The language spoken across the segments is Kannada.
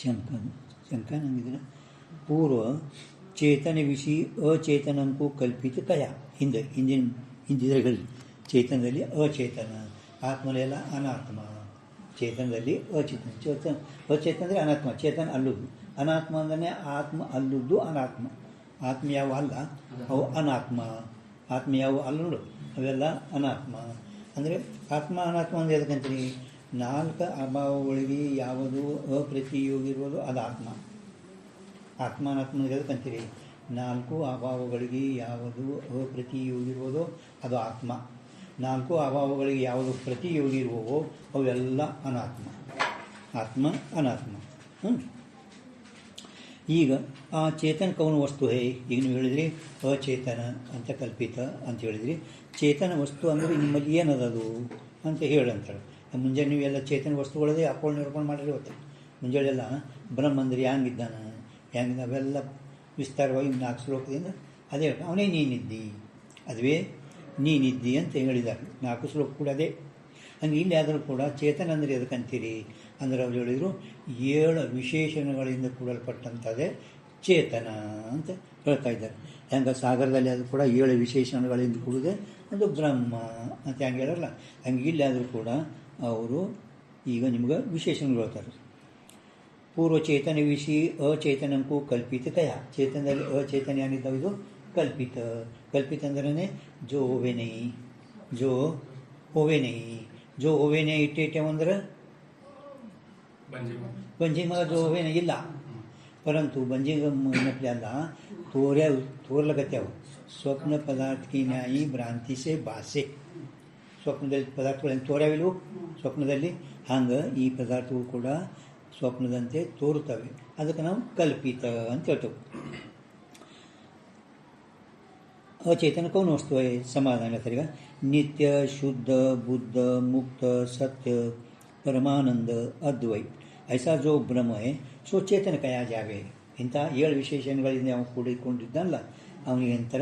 शंका शंका ನಂಗಿದ್ರೆ ಪೂರ್ವ ಚೇತನವಿಷಿ ಅಚೇತನಕ್ಕೂ ಕಲ್ಪಿತ ಕಯ ಹಿಂದಿನಗಳಲ್ಲಿ ಚೇತನದಲ್ಲಿ ಅಚೇತನ ಆತ್ಮನೆಲ್ಲ ಅನಾತ್ಮ ಚೇತನದಲ್ಲಿ ಅಚೇತನ ಅಂದರೆ ಅನಾತ್ಮ ಚೇತನ ಅಲ್ಲುದು ಅನಾತ್ಮ ಅಂದರೆ ಆತ್ಮ ಅಲ್ಲುದ್ದು ಅನಾತ್ಮ ಆತ್ಮ ಯಾವ ಅಲ್ಲ ಅವು ಅನಾತ್ಮ ಆತ್ಮ ಯಾವ ಅಲ್ಲ ನೋಡು ಅವೆಲ್ಲ ಅನಾತ್ಮ ಅಂದರೆ ಆತ್ಮ ಅನಾತ್ಮ ಅಂದರೆ ಎದಕ್ಕಂತೀರಿ ನಾಲ್ಕು ಅಭಾವಗಳಿಗೆ ಯಾವುದು ಅಪ್ರತಿಯೋಗಿರುವುದು ಅದು ಆತ್ಮ ಆತ್ಮ ಅನಾತ್ಮ ಎದಕ್ಕಂತೀರಿ ನಾಲ್ಕು ಅಭಾವಗಳಿಗೆ ಯಾವುದು ಅಪ್ರತಿಯೋಗಿರುವುದೋ ಅದು ಆತ್ಮ ನಾಲ್ಕು ಅಭಾವಗಳಿಗೆ ಯಾವುದು ಪ್ರತಿಯೋಗಿ ಇರುವವೋ ಅವೆಲ್ಲ ಅನಾತ್ಮ ಆತ್ಮ ಅನಾತ್ಮ ಈಗ ಆ ಚೇತನಕವನು ವಸ್ತು ಹೇ ಈಗ ನೀವು ಹೇಳಿದ್ರಿ ಅಚೇತನ ಅಂತ ಕಲ್ಪಿತ ಅಂತ ಹೇಳಿದ್ರಿ ಚೇತನ ವಸ್ತು ಅಂದರೆ ನಿಮ್ಮಲ್ಲಿ ಏನದದು ಅಂತ ಹೇಳಂತಾಳೆ ಮುಂಜಾನೆ ನೀವೆಲ್ಲ ಚೇತನ ವಸ್ತುಗಳದೇ ಹಾಕೊಂಡು ನಿರ್ಕೊಂಡು ಮಾಡಿರ್ಬೇಕು ಮುಂಜಾನೆಲ್ಲ ಬ್ರಹ್ಮ ಅಂದರೆ ಹ್ಯಾಂಗಿದ್ದ ಅವೆಲ್ಲ ವಿಸ್ತಾರವಾಗಿ 4 ಶ್ಲೋಕದಿಂದ ಅದೇ ಅವನೇ ನೀನಿದ್ದಿ ಅದುವೇ ನೀನಿದ್ದಿ ಅಂತ ಹೇಳಿದ್ದಾರೆ 4 ಶ್ಲೋಕ ಕೂಡ ಅದೇ ಹಂಗೆ ಇಲ್ಲಿ ಆದರೂ ಕೂಡ ಚೇತನ ಅಂದರೆ ಎದಕ್ಕಂತೀರಿ ಅಂದರೆ ಅವ್ರು ಹೇಳಿದರು 7 ವಿಶೇಷಣಗಳಿಂದ ಕೂಡಲ್ಪಟ್ಟಂಥದ್ದೇ ಚೇತನ ಅಂತ ಹೇಳ್ತಾ ಇದ್ದಾರೆ ಹೆಂಗೆ ಸಾಗರದಲ್ಲಿ ಅದು ಕೂಡ 7 ವಿಶೇಷಣಗಳಿಂದ ಕೂಡಿದೆ ಅದು ಬ್ರಹ್ಮ ಅಂತ ಹೆಂಗೆ ಹೇಳಲ್ಲ ಹಂಗೆ ಇಲ್ಲಿ ಆದರೂ ಕೂಡ ಅವರು ಈಗ ನಿಮ್ಗೆ ವಿಶೇಷಣಗಳು ಹೇಳ್ತಾರೆ ಪೂರ್ವ ಚೇತನ ವಿಷಿ ಅಚೇತನಕ್ಕೂ ಕಲ್ಪಿತ ಕಯ ಚೇತನದಲ್ಲಿ ಅಚೇತನ ಏನಿದ್ದಾವೆ ಇದು ಕಲ್ಪಿತ ಕಲ್ಪಿತ ಅಂದ್ರೆ ಜೋ ಹೋವೆ ನೈ ಜೋ ಹೋವೆ ನೈ ಇಟ್ಟೆ ಅಂದ್ರೆ ಬಂಜಿ ಮಗ ಜೋ ಹೋವೆ ನೈ ಇಲ್ಲ ಪರಂತು ಬಂಜಿಗ ಏನಪ್ಲೆ ಅಲ್ಲ ತೋರ್ಲಗತ್ಯಾವ ಸ್ವಪ್ನ ಪದಾರ್ಥಕ್ಕೆ ನ್ಯಾಯಿ ಭ್ರಾಂತಿ ಸೆ ಭಾಷೆ ಸ್ವಪ್ನದಲ್ಲಿ ಪದಾರ್ಥಗಳನ್ನು ತೋರ್ಯಾವಿಲ್ವು ಸ್ವಪ್ನದಲ್ಲಿ ಹಂಗೆ ಈ ಪದಾರ್ಥಗಳು ಕೂಡ ಸ್ವಪ್ನದಂತೆ ತೋರುತ್ತವೆ ಅದಕ್ಕೆ ನಾವು ಕಲ್ಪಿತ ಅಂತ ಹೇಳ್ತೇವೆ ಅಚೇತನಕವನು ವಸ್ತು ಸಮಾಧಾನ ಸರಿಗ ನಿತ್ಯ ಶುದ್ಧ ಬುದ್ಧ ಮುಕ್ತ ಸತ್ಯ परमानंद अद्वैत ऐसा जो ब्रह्म है सो चेतन कया जावे ಇಂಥ 7 ವಿಶೇಷಣಗಳಿಂದ ಅವನು ಕೂಡಿಕೊಂಡಿದ್ದಲ್ಲ ಅವನಿಗೆ ಅಂತರ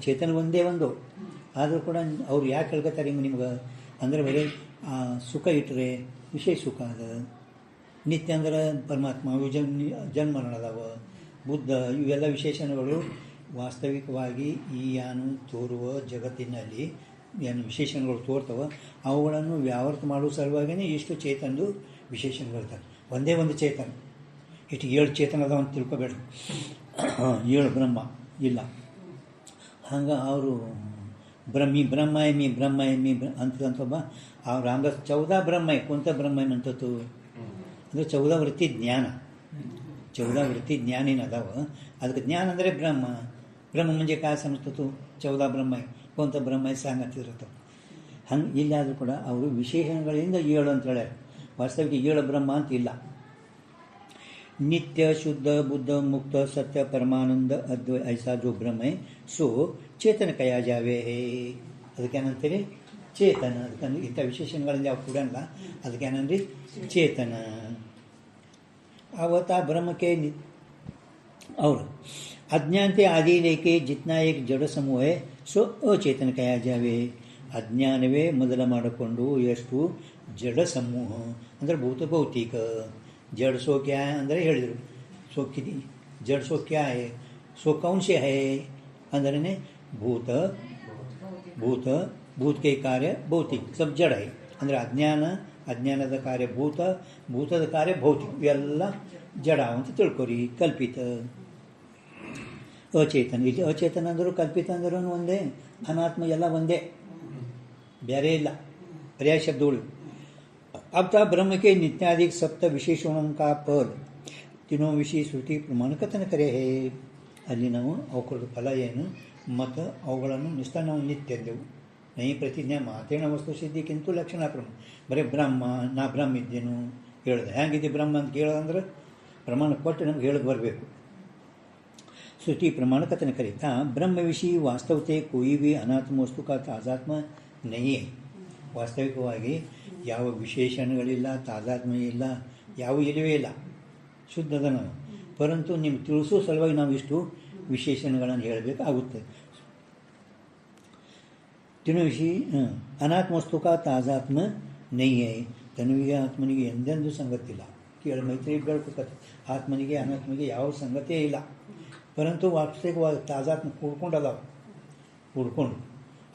ಚೇತನ ಒಂದೇ ಒಂದು ಆದರೂ ಕೂಡ ಅವ್ರು ಯಾಕೆ ಹೇಳ್ಕೊತಾರೆ ಹಿಂಗೆ ನಿಮ್ಗೆ ಅಂದರೆ ಬರೀ ಸುಖ ಇಟ್ಟರೆ ವಿಶೇಷ ಸುಖ ಅದ ನಿತ್ಯ ಅಂದ್ರೆ ಪರಮಾತ್ಮ ಇವು ಜನ್ಮ ಮರಣ ಅದಾವ ಬುದ್ಧ ಇವೆಲ್ಲ ವಿಶೇಷಣಗಳು ವಾಸ್ತವಿಕವಾಗಿ ಈ ಏನು ತೋರುವ ಜಗತ್ತಿನಲ್ಲಿ ಏನು ವಿಶೇಷಣಗಳು ತೋರ್ತವ ಅವುಗಳನ್ನು ವ್ಯಾವರ್ತ ಮಾಡುವ ಸಲುವಾಗಿಯೇ ಇಷ್ಟು ಚೇತನದು ವಿಶೇಷಣಗಳಿರ್ತಾರೆ ಒಂದೇ ಒಂದು ಚೇತನ ಇಷ್ಟು 7 ಚೇತನ ಅದಾವ ಅಂತ ತಿಳ್ಕೊಬೇಡ್ರಿ 7 ಬ್ರಹ್ಮ ಇಲ್ಲ ಹಂಗೆ ಅವರು ಬ್ರಹ್ಮ ಅಂತಂತೊಬ್ಬ ಅವ್ರು ಹಂಗೆ 14 ಬ್ರಹ್ಮ ಕೊಂತ ಬ್ರಹ್ಮ ಅಂತತ್ತು ಅಂದರೆ 14 ವೃತ್ತಿ ಜ್ಞಾನ 14 ವೃತ್ತಿ ಜ್ಞಾನ ಏನು ಅದಾವ ಅದಕ್ಕೆ ಜ್ಞಾನ ಅಂದರೆ ಬ್ರಹ್ಮ म्हणजे काय समजतो 14 ಬ್ರಹ್ಮ ಕೊಂತ ಬ್ರಹ್ಮ ಸಾಂಗತ್ತಿರುತ್ತೆ ಹಂಗೆ ಇಲ್ಲಾದರೂ ಕೂಡ ಅವರು ವಿಶೇಷಣಗಳಿಂದ 7 ಅಂತ ಹೇಳ್ಯಾರ ವಾಸ್ತವಿಕ 7 ಬ್ರಹ್ಮ ಅಂತ ಇಲ್ಲ ನಿತ್ಯ ಶುದ್ಧ ಬುದ್ಧ ಮುಕ್ತ ಸತ್ಯ ಪರಮಾನಂದ ಅದ್ವೈ ಐಸಾ ಜೋ ಬ್ರಹ್ಮ ಸೋ ಚೇತನ ಕಯಾ ಜಾವೆ ಅದಕ್ಕೇನಂತೀರಿ ಚೇತನ ಅದಕ್ಕೆ ಇಂಥ ವಿಶೇಷಣಗಳಿಂದ ಯಾವ ಕೂಡ ಅಲ್ಲ ಅದಕ್ಕೇನಂದ್ರಿ ಚೇತನ ಅವತ್ತ ಬ್ರಹ್ಮಕ್ಕೆ और अज्ञानते आदि लेके जितना एक जड़ समूह है सो अचेतन कहा जावे ಅಜ್ಞಾನವೇ ಮೊದಲ ಮಾಡಿಕೊಂಡು ಎಷ್ಟು ಜಡ ಸಮೂಹ ಅಂದರೆ ಭೂತ ಭೌತಿಕ ಜಡ್ ಸೋ ಕ್ಯಾ ಅಂದರೆ ಹೇಳಿದರು ಸೋ ಕಿದಿ ಜಡ್ ಸೋ ಕ್ಯಾ ಹೇ ಸೋ ಕೌನ್ ಸೆ ಹೇ ಅಂದ್ರೆ ಭೂತಕ್ಕೆ ಕಾರ್ಯ ಭೌತಿಕ ಸಬ್ ಜಡ ಹೇ ಅಂದರೆ ಅಜ್ಞಾನದ ಕಾರ್ಯ ಭೂತದ ಕಾರ್ಯ ಭೌತಿಕ ಇವೆಲ್ಲ ಜಡ ಅಂತ ತಿಳ್ಕೊರಿ ಕಲ್ಪಿತ ಅಚೇತನ ಇಲ್ಲಿ ಅಚೇತನ ಅಂದರೂ ಕಲ್ಪಿತ ಅಂದ್ರೂ ಒಂದೇ ಅನಾತ್ಮ ಎಲ್ಲ ಒಂದೇ ಬೇರೆ ಇಲ್ಲ पर्याय शब्दों अब था ब्रह्म के नित्याधिक सप्त विशेषणों का पद तीनों विषय श्रुति प्रमाण कथन करे है ಅಲ್ಲಿ ನಾವು ಅವುಗಳ ಫಲ ಏನು ಮತ್ತು ಅವುಗಳನ್ನು ನಿಷ್ಠ ನಾವು ನಿತ್ಯ ಎಂದೆವು ನೈ ಪ್ರತಿಜ್ಞಾ ಮಾತೇಣ ವಸ್ತು ಸಿದ್ಧಿಕ್ಕಿಂತೂ ಲಕ್ಷಣ ಪ್ರಮಾಣ ಬರೀ ನಾ ಬ್ರಹ್ಮ ಇದ್ದೇನು ಹೇಳಿದೆ ಹೆಂಗಿದೆ ಬ್ರಹ್ಮ ಅಂತ ಕೇಳೋದಂದ್ರೆ ಪ್ರಮಾಣ ಕೊಟ್ಟು ನಮ್ಗೆ ಹೇಳೋದು ಬರಬೇಕು श्रुति प्रमाण कथन करेता ब्रह्म विषय वास्तवते कोई भी अनात्म वस्तु का तादात्म नहीं है ವಾಸ್ತವಿಕವಾಗಿ ಯಾವ ವಿಶೇಷಣಗಳಿಲ್ಲ ತಾದಾತ್ಮ್ಯ ಇಲ್ಲ ಯಾವ ಇಲ್ಲವೇ ಇಲ್ಲ ಶುದ್ಧದ ನಾವು ಪರಂತು ನಿಮ್ಗೆ ತಿಳಿಸೋ ಸಲುವಾಗಿ ನಾವು ಇಷ್ಟು ವಿಶೇಷಣಗಳನ್ನು ಹೇಳಬೇಕಾಗುತ್ತೆ तीनों विषय अनात्म वस्तु का तादात्म्य नहीं है तनुವಿಗೆ ಆತ್ಮನಿಗೆ ಎಂದೆಂದೂ ಸಂಗತಿಲ್ಲ ಕೇಳಿ ಮೈತ್ರಿ ಬೆಳ್ಕೊತದೆ. ಆತ್ಮನಿಗೆ ಅನಾತ್ಮನಿಗೆ ಯಾವ ಸಂಗತಿಯೇ ಇಲ್ಲ. ಪರಂತು ವಾಸ್ತವಿಕವಾಗಿ ತಾಜಾತ್ಮ ಕೂಡ್ಕೊಂಡು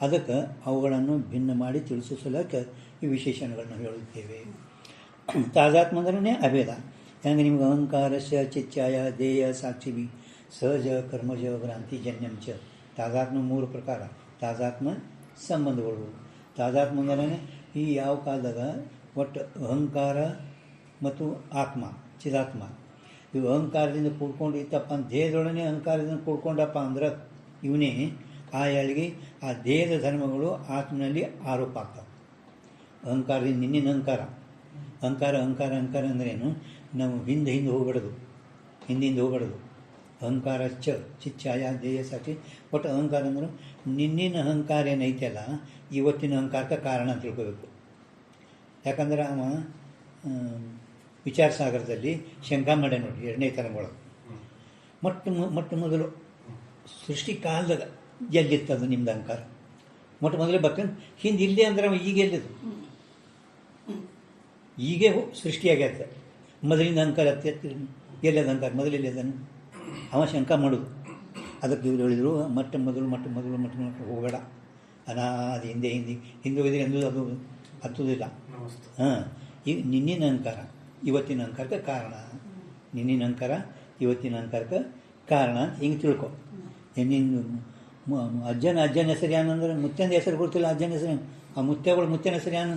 ಅದಕ್ಕೆ ಅವುಗಳನ್ನು ಭಿನ್ನ ಮಾಡಿ ತಿಳಿಸೋ ಸಲಕ್ಕೆ ಈ ವಿಶೇಷಣಗಳನ್ನು ಹೇಳುತ್ತೇವೆ. ತಾಜಾತ್ಮ ಅಂದ್ರೆ ಅಭೇದ. ಹೆಂಗೆ ನಿಮ್ಗೆ ಅಹಂಕಾರಸ್ಯ ಚಿಚ್ಛಾಯ ದೇಯ ಸಾಕ್ಷಿಭಿ ಸಹಜ ಕರ್ಮಜ ಭ್ರಾಂತಿಜನ್ಯಂ ಚ. ತಾಜಾತ್ಮ 3 ಪ್ರಕಾರ. ತಾಜಾತ್ಮ ಸಂಬಂಧಗಳು. ತಾಜಾತ್ಮ ಅಂದ್ರೆ ಈ ಯಾವ ಕಾಲದಾಗ ಒಟ್ಟು ಅಹಂಕಾರ ಮತ್ತು ಆತ್ಮ ಚಿದಾತ್ಮ ಇವು ಅಹಂಕಾರದಿಂದ ಕೂಡ್ಕೊಂಡು ಇತ್ತಪ್ಪ ಅಂತ ದೇಹದೊಡನೆ ಅಹಂಕಾರದಿಂದ ಕೂಡ್ಕೊಂಡಪ್ಪ ಅಂದ್ರೆ ಇವನೇ ಆ ಯಾಳಿಗೆ ಆ ದೇಹದ ಧರ್ಮಗಳು ಆತ್ಮನಲ್ಲಿ ಆರೋಪ ಆಗ್ತವೆ. ಅಹಂಕಾರದಿಂದ ನಿನ್ನಿನ ಅಹಂಕಾರ ಅಂದ್ರೇನು? ನಾವು ಹಿಂದೆ ಹೋಗ್ಬಿಡೋದು, ಹಿಂದಿಂದ ಹೋಗ್ಬಿಡೋದು. ಅಹಂಕಾರ ಚಿಚ್ಛಾಯ ದೇಹ ಸಾಕ್ಷಿ. ಒಟ್ಟು ಅಹಂಕಾರ ಅಂದ್ರೆ ನಿನ್ನಿನ ಅಹಂಕಾರ ಏನೈತಲ್ಲ ಇವತ್ತಿನ ಅಹಂಕಾರಕ್ಕೆ ಕಾರಣ ಅಂತ ತಿಳ್ಕೋಬೇಕು. ಯಾಕಂದ್ರೆ ಅವ ವಿಚಾರ ಸಾಗರದಲ್ಲಿ ಶಂಕಾ ಮಾಡ್ಯ ನೋಡಿ 2ನೇ ತರಂಗಳು. ಮೊಟ್ಟ ಮೊದಲು ಸೃಷ್ಟಿ ಕಾಲದಾಗ ಎಲ್ಲಿತ್ತದು ನಿಮ್ದು ಅಹಂಕಾರ? ಮೊಟ್ಟ ಮೊದಲೇ ಬರ್ತಂದು ಹಿಂದೆ ಇಲ್ಲೇ ಅಂದ್ರೆ ಈಗ ಎಲ್ಲಿದು? ಈಗೇ ಸೃಷ್ಟಿಯಾಗ್ಯದ. ಮೊದಲಿನ ಅಹಂಕಾರ ಎಲ್ಲದ ಅಹಂಕಾರ ಮೊದಲೆಲ್ಲದನು ಅವ ಶಂಕ ಮಾಡೋದು. ಅದಕ್ಕೆ ಇವ್ರು ಹೇಳಿದರು ಮೊಟ್ಟ ಮೊದಲು ಹೋಗಬೇಡ, ಅನಾದಿ ಹಿಂದೆ ಹೋಗಿದ್ರೆ ಎಂದೂ ಅದು ಹತ್ತುವುದಿಲ್ಲ. ಈಗ ನಿನ್ನಿನ ಅಹಂಕಾರ ಇವತ್ತಿನ ಅಹಂಕಾರಕ್ಕೆ ಕಾರಣ, ನಿನ್ನಿನ ಅಹಂಕಾರ ಇವತ್ತಿನ ಅಹಂಕಾರಕ್ಕೆ ಕಾರಣ ಹಿಂಗೆ ತಿಳ್ಕೊ. ಅಜ್ಜನ ಹೆಸರು ಏನಂದ್ರೆ ಮುತ್ಯನ ಹೆಸರು ಗೊತ್ತಿಲ್ಲ, ಅಜ್ಜನ ಹೆಸರು ಆ ಮುತ್ಯನ ಹೆಸರು ಏನು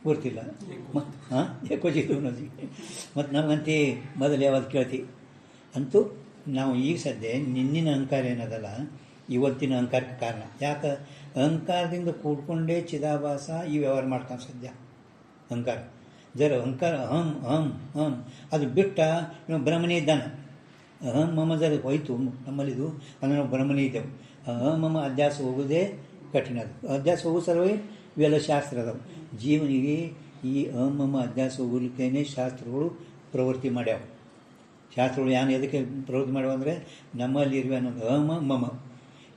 ಗೊತ್ತಿಲ್ಲ. ಯಾಕೋಜಿತ್ತು ಅನ್ನೋದು. ಮತ್ತು ನಮಗಂತೆ ಮೊದಲು ಯಾವಾಗ ಕೇಳ್ತಿ ಅಂತೂ ನಾವು ಈಗ ಸದ್ಯ ನಿನ್ನಿನ ಅಹಂಕಾರ ಏನದಲ್ಲ ಇವತ್ತಿನ ಅಹಂಕಾರಕ್ಕೆ ಕಾರಣ. ಯಾಕೆ? ಅಹಂಕಾರದಿಂದ ಕೂಡ್ಕೊಂಡೇ ಚಿದಾಭಾಸ ಈ ವ್ಯವಹಾರ ಮಾಡ್ತಾನೆ ಸದ್ಯ. ಅಹಂಕಾರ ಅಹಂಕಾರ ಅಹಂ ಅದು ಬಿಟ್ಟ ನೀವು ಬ್ರಹ್ಮನೇ ಇದ್ದಾನೆ. ಅಹಂ ಮಮ ಜರ ಹೋಯ್ತು ನಮ್ಮಲ್ಲಿದು ಅಂದರೆ ನಾವು ಬ್ರಹ್ಮನೇ ಇದ್ದೆವು. ಅಹಂ ಮಮ ಅಧ್ಯಾಸ ಹೋಗೋದೇ ಕಠಿಣ. ಅದು ಅಧ್ಯಾಸ ಹೋಗೋ ಸಲುವಾಗಿ ಇವೆಲ್ಲ ಶಾಸ್ತ್ರ ಅದಾವೆ. ಜೀವನಿಗೆ ಈ ಅಹಂ ಮಮ ಅಧ್ಯಾಸ ಹೋಗ್ಲಿಕ್ಕೇನೆ ಶಾಸ್ತ್ರಗಳು ಪ್ರವೃತ್ತಿ ಮಾಡ್ಯಾವ. ಶಾಸ್ತ್ರಗಳು ಏನು ಎದಕ್ಕೆ ಪ್ರವೃತ್ತಿ ಮಾಡ್ಯಾವ ಅಂದರೆ ನಮ್ಮಲ್ಲಿ ಇರುವೆ ಅನ್ನೋದು ಅಹಂ ಮಮ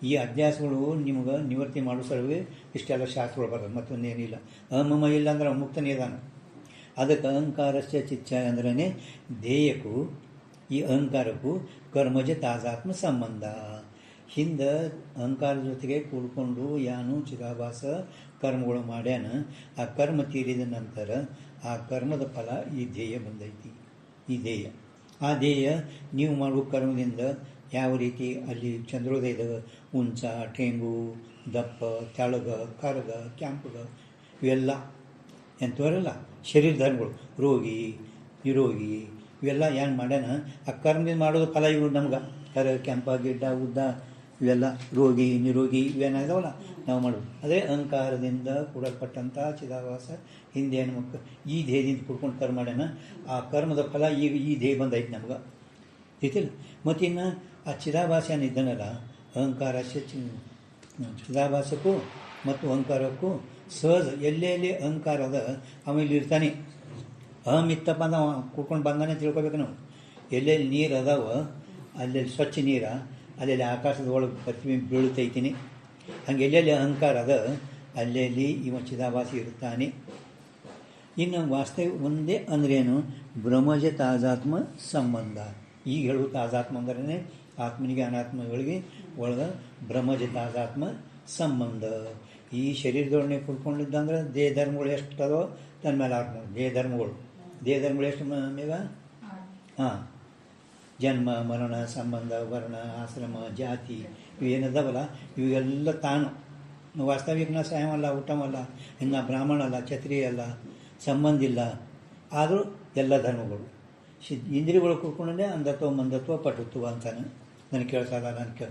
ಈ ಅಧ್ಯಾಸಗಳು ನಿಮ್ಗೆ ನಿವೃತ್ತಿ ಮಾಡೋ ಸಲುವಾಗಿ ಇಷ್ಟೆಲ್ಲ ಶಾಸ್ತ್ರಗಳು ಬರೋದು, ಮತ್ತೊಂದೇನಿಲ್ಲ. ಅಹಂ ಮಮ ಇಲ್ಲ ಅಂದ್ರೆ ಮುಕ್ತನೇ ಇದ್ದಾನೆ. ಅದಕ್ಕೆ ಅಹಂಕಾರಸ್ಯ ಚಿಚ್ಛಾಯ ಅಂದ್ರೇ ಧ್ಯೇಯಕ್ಕೂ ಈ ಅಹಂಕಾರಕ್ಕೂ ಕರ್ಮಜ ತಾಜಾತ್ಮ ಸಂಬಂಧ. ಹಿಂದೆ ಅಹಂಕಾರದ ಜೊತೆಗೆ ಕೂಡ್ಕೊಂಡು ಯಾನು ಚಿದಾಭಾಸ ಕರ್ಮಗಳು ಮಾಡ್ಯಾನ. ಆ ಕರ್ಮ ತೀರಿದ ನಂತರ ಆ ಕರ್ಮದ ಫಲ ಈ ಧ್ಯೇಯ ಬಂದೈತಿ. ಈ ಧ್ಯೇಯ ಆ ಧ್ಯೇಯ ನೀವು ಮಾಡುವ ಕರ್ಮದಿಂದ ಯಾವ ರೀತಿ ಅಲ್ಲಿ ಚಂದ್ರೋದಯದ ಉಂಚ ಟೇಂಗು ದಪ್ಪ ತೆಳಗ ಕರಗ ಕ್ಯಾಂಪಗ ಇವೆಲ್ಲ ಎಂಥವರೆಲ್ಲ ಶರೀರ ಧರ್ಮಗಳು ರೋಗಿ ನಿರೋಗಿ ಇವೆಲ್ಲ ಏನು ಮಾಡ್ಯಾನ ಆ ಕರ್ಮದಿಂದ ಮಾಡೋದು ಫಲ ಇವು ನಮ್ಗೆ ಕರ ಕೆಂಪ ಗಿಡ್ಡ ಉದ್ದ ಇವೆಲ್ಲ ರೋಗಿ ನಿರೋಗಿ ಇವೇನಾಗವಲ್ಲ ನಾವು ಮಾಡೋದು. ಅದೇ ಅಹಂಕಾರದಿಂದ ಕೂಡಲ್ಪಟ್ಟಂಥ ಚಿದಾಭಾಸ ಹಿಂದೆ ಮಕ್ಕಳು ಈ ಧ್ಯೇಯದಿಂದ ಕೂಡ್ಕೊಂಡು ಕರ್ಮ ಮಾಡ್ಯಾನ. ಆ ಕರ್ಮದ ಫಲ ಈಗ ಈ ಧ್ಯೇಯ ಬಂದೈತೆ ನಮ್ಗೆ ಗೊತ್ತಿಲ್ಲ. ಮತ್ತಿನ್ನು ಆ ಚಿದಾಭಾಸ ಏನಿದ್ದಾನಲ್ಲ ಅಹಂಕಾರ ಚಿದಾಭಾಸಕ್ಕೂ ಮತ್ತು ಅಹಂಕಾರಕ್ಕೂ ಸಹಜ ಎಲ್ಲೆಲ್ಲಿ ಅಹಂಕಾರ ಅದ ಆಮೇಲೆ ಇರ್ತಾನೆ. ಅಹಂ ಇತ್ತಪ್ಪ ನಾವು ಕೂಡ್ಕೊಂಡು ಬಂದಾನೆ ತಿಳ್ಕೊಬೇಕು ನಾವು. ಎಲ್ಲೆಲ್ಲಿ ನೀರು ಅದಾವ ಅಲ್ಲೆಲ್ಲಿ ಸ್ವಚ್ಛ ನೀರ ಅಲ್ಲೆಲ್ಲಿ ಆಕಾಶದ ಒಳಗೆ ಪ್ರತಿಬಿಂಬ ಬೀಳುತ್ತೈತೀನಿ. ಹಂಗೆ ಎಲ್ಲೆಲ್ಲಿ ಅಹಂಕಾರ ಅದ ಅಲ್ಲೆಲ್ಲಿ ಇವ ಚಿದಾಭಾಸಿ ಇರ್ತಾನೆ. ಇನ್ನು ವಾಸ್ತವ ಒಂದೇ ಅಂದ್ರೇನು? ಬ್ರಹ್ಮಜ ತಾಜಾತ್ಮ ಸಂಬಂಧ. ಈಗ ಹೇಳುವ ತಾಜಾತ್ಮ ಅಂದ್ರೆ ಆತ್ಮನಿಗೆ ಅನಾತ್ಮಗಳಿಗೆ ಒಳಗೆ ಬ್ರಹ್ಮಜ ತಾಜಾತ್ಮ ಸಂಬಂಧ. ಈ ಶರೀರದೊಡನೆ ಕುಡ್ಕೊಂಡಿದ್ದಂದ್ರೆ ದೇಹ ಧರ್ಮಗಳು ಎಷ್ಟು ಅದೋ ತನ್ನ ಮೇಲೆ ಆತ್ಮ ದೇಹ ಧರ್ಮಗಳು ಎಷ್ಟು ಮೇಗ ಜನ್ಮ ಮರಣ ಸಂಬಂಧ ವರ್ಣ ಆಶ್ರಮ ಜಾತಿ ಇವೇನದವಲ್ಲ ಇವೆಲ್ಲ ತಾನು. ವಾಸ್ತವಿಕ ನಾ ಸಾಯವಲ್ಲ ಊಟವಲ್ಲ ಇನ್ನು ಬ್ರಾಹ್ಮಣ ಅಲ್ಲ ಕ್ಷತ್ರಿಯ ಅಲ್ಲ ಸಂಬಂಧ ಇಲ್ಲ. ಆದರೂ ಎಲ್ಲ ಧರ್ಮಗಳು ಇಂದ್ರಿಯಗಳು ಕೂತ್ಕೊಂಡೇ ಅಂಧತ್ವ ಮಂದತ್ವ ಪಟುತ್ವ ಅಂತಾನೆ. ನನಗೆ ಕೇಳ್ಸಲ್ಲ ನನಗೆ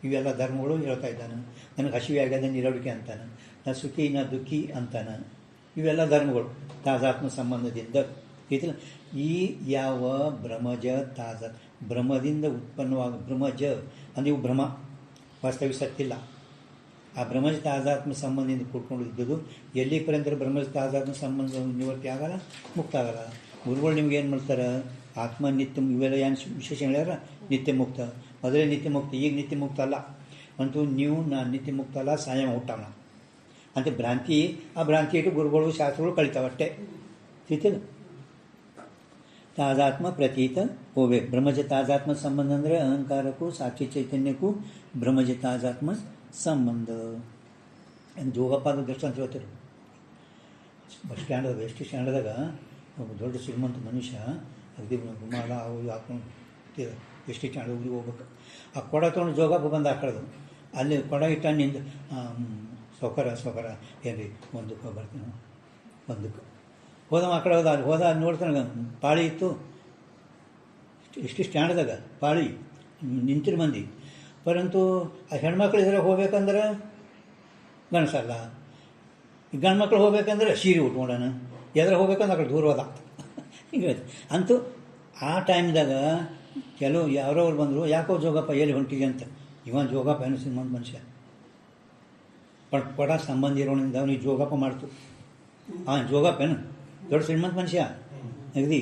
ಇವೆಲ್ಲ ಧರ್ಮಗಳು ಹೇಳ್ತಾ ಇದ್ದಾನೆ. ನನಗೆ ಹಸಿವೆ ಆಗ್ಯದ ನಿರಡಿಕೆ ಅಂತಾನೆ. ನಾ ಸುಖಿ ನಾ ದುಃಖಿ ಅಂತಾನೆ. ಇವೆಲ್ಲ ಧರ್ಮಗಳು ತಾಜಾತ್ಮ ಸಂಬಂಧದಿಂದ ಐತಿಲ್ಲ. ಈ ಯಾವ ಬ್ರಹ್ಮಜ ತಾಜ ಬ್ರಹ್ಮದಿಂದ ಉತ್ಪನ್ನವಾಗ ಬ್ರಹ್ಮಜ ಅಂದರೆ ಇವು ಭ್ರಮ ವಾಸ್ತವಿಕ ಸತ್ತಿಲ್ಲ. ಆ ಬ್ರಹ್ಮಜ ತಾಜಾತ್ಮ ಸಂಬಂಧದಿಂದ ಕೂಡ್ಕೊಂಡು ಇದ್ದದ್ದು ಎಲ್ಲಿ ಪರ್ಯಂತ ಬ್ರಹ್ಮಜ ತಾಜಾತ್ಮ ಸಂಬಂಧ ನಿವೃತ್ತಿ ಆಗಲ್ಲ, ಮುಕ್ತ ಆಗಲ್ಲ. ಗುರುಗಳು ನಿಮ್ಗೆ ಏನು ಮಾಡ್ತಾರೆ? ಆತ್ಮ ನಿತ್ಯ ಇವೆಲ್ಲ ಏನು ವಿಶೇಷ ಹೇಳ್ಯಾರ? ನಿತ್ಯ ಮುಕ್ತ. ಮೊದಲೇ ನಿತ್ಯ ಮುಕ್ತ, ಈಗ ನಿತ್ಯ ಮುಕ್ತ ಅಲ್ಲ. ಅಂತೂ ನೀವು ನಾನು ನಿತ್ಯ ಮುಕ್ತ ಅಲ್ಲ, ಸಾಯಂ ಹುಟ್ಟೋಣ ಅಂತ ಭ್ರಾಂತಿ. ಆ ಭ್ರಾಂತಿ ಇಟ್ಟು ಗುರುಗಳು ಶಾಸ್ತ್ರಗಳು ಕಳಿತಾವೆ ಅಷ್ಟೇ. ತಿಳ್ತಿಲ್ಲ? ತಾದಾತ್ಮ ಪ್ರತೀತ ಹೋಗ್ಬೇಕು. ಬ್ರಹ್ಮಜ ತಾದಾತ್ಮ ಸಂಬಂಧ ಅಂದರೆ ಅಹಂಕಾರಕ್ಕೂ ಸಾಕ್ಷಿ ಚೈತನ್ಯಕ್ಕೂ ಬ್ರಹ್ಮಜ ತಾದಾತ್ಮ ಸಂಬಂಧ. ಜೋಗಪಾದ ದೃಷ್ಟಾಂತ ಹೇಳ್ತಾರೆ. ಬಸ್ ಸ್ಟ್ಯಾಂಡಾಗ ಎಷ್ಟು ಸ್ಟ್ಯಾಂಡದಾಗ ಒಬ್ಬ ದೊಡ್ಡ ಶ್ರೀಮಂತ ಮನುಷ್ಯ ಅಗದಿ ಗುಮಾಲ ಅವು ಹಾಕೊಂಡು ಎಷ್ಟು ಸ್ಟ್ಯಾಂಡ್ ಊರಿಗೆ ಹೋಗ್ಬೇಕು. ಆ ಕೊಡ ತೊಗೊಂಡು ಜೋಗಪ್ಪ ಬಂದು ಹಾಕೊಳ್ಳೋದು. ಅಲ್ಲಿ ಕೊಡ ಇಟ್ಟನಿಂದ ಸೌಕರ ಏನ್ರಿ ಒಂದಕ್ಕೆ ಬರ್ತೀನಿ ಒಂದಕ್ಕೆ ಹೋದ ಹಾಕೊಳ್ಳೋದು. ಅಲ್ಲಿ ಹೋದ ಅಲ್ಲಿ ನೋಡ್ತಾನೆ ಪಾಳಿ ಇತ್ತು. ಎಷ್ಟು ಸ್ಟ್ಯಾಂಡ್ದಾಗ ಪಾಳಿ ನಿಂತಿರು ಮಂದಿ. ಪರಂತು ಆ ಹೆಣ್ಮಕ್ಳು ಇದ್ರೆ ಹೋಗ್ಬೇಕಂದ್ರೆ ಗಣಸಲ್ಲ. ಗಂಡು ಮಕ್ಳು ಹೋಗ್ಬೇಕಂದ್ರೆ ಸೀರೆ ಉಟ್ಕೊಂಡಾನ. ಎದ್ರ ಹೋಗ್ಬೇಕಂದ್ರೆ ಆ ಕಡೆ ದೂರ ಹೋದ. ಹಿಂಗೆ ಅಂತೂ ಆ ಟೈಮ್ದಾಗ ಕೆಲವು ಯಾರವ್ರು ಬಂದರು, ಯಾಕೋ ಜೋಗಪ್ಪ ಎಲ್ಲಿ ಹೊಂಟಿಗೆ ಅಂತ. ಇವನ್ ಜೋಗಪ್ಪ ಏನು ಶ್ರೀಮಂತ ಮನುಷ್ಯ ಕೊಡ ಸಂಬಂಧ ಇರೋಣಿಂದ ಅವನಿಗೆ ಜೋಗಪ್ಪ ಮಾಡ್ತು. ಜೋಗಪ್ಪ ಏನು ದೊಡ್ಡ ಶ್ರೀಮಂತ ಮನುಷ್ಯ ಅಗದಿ,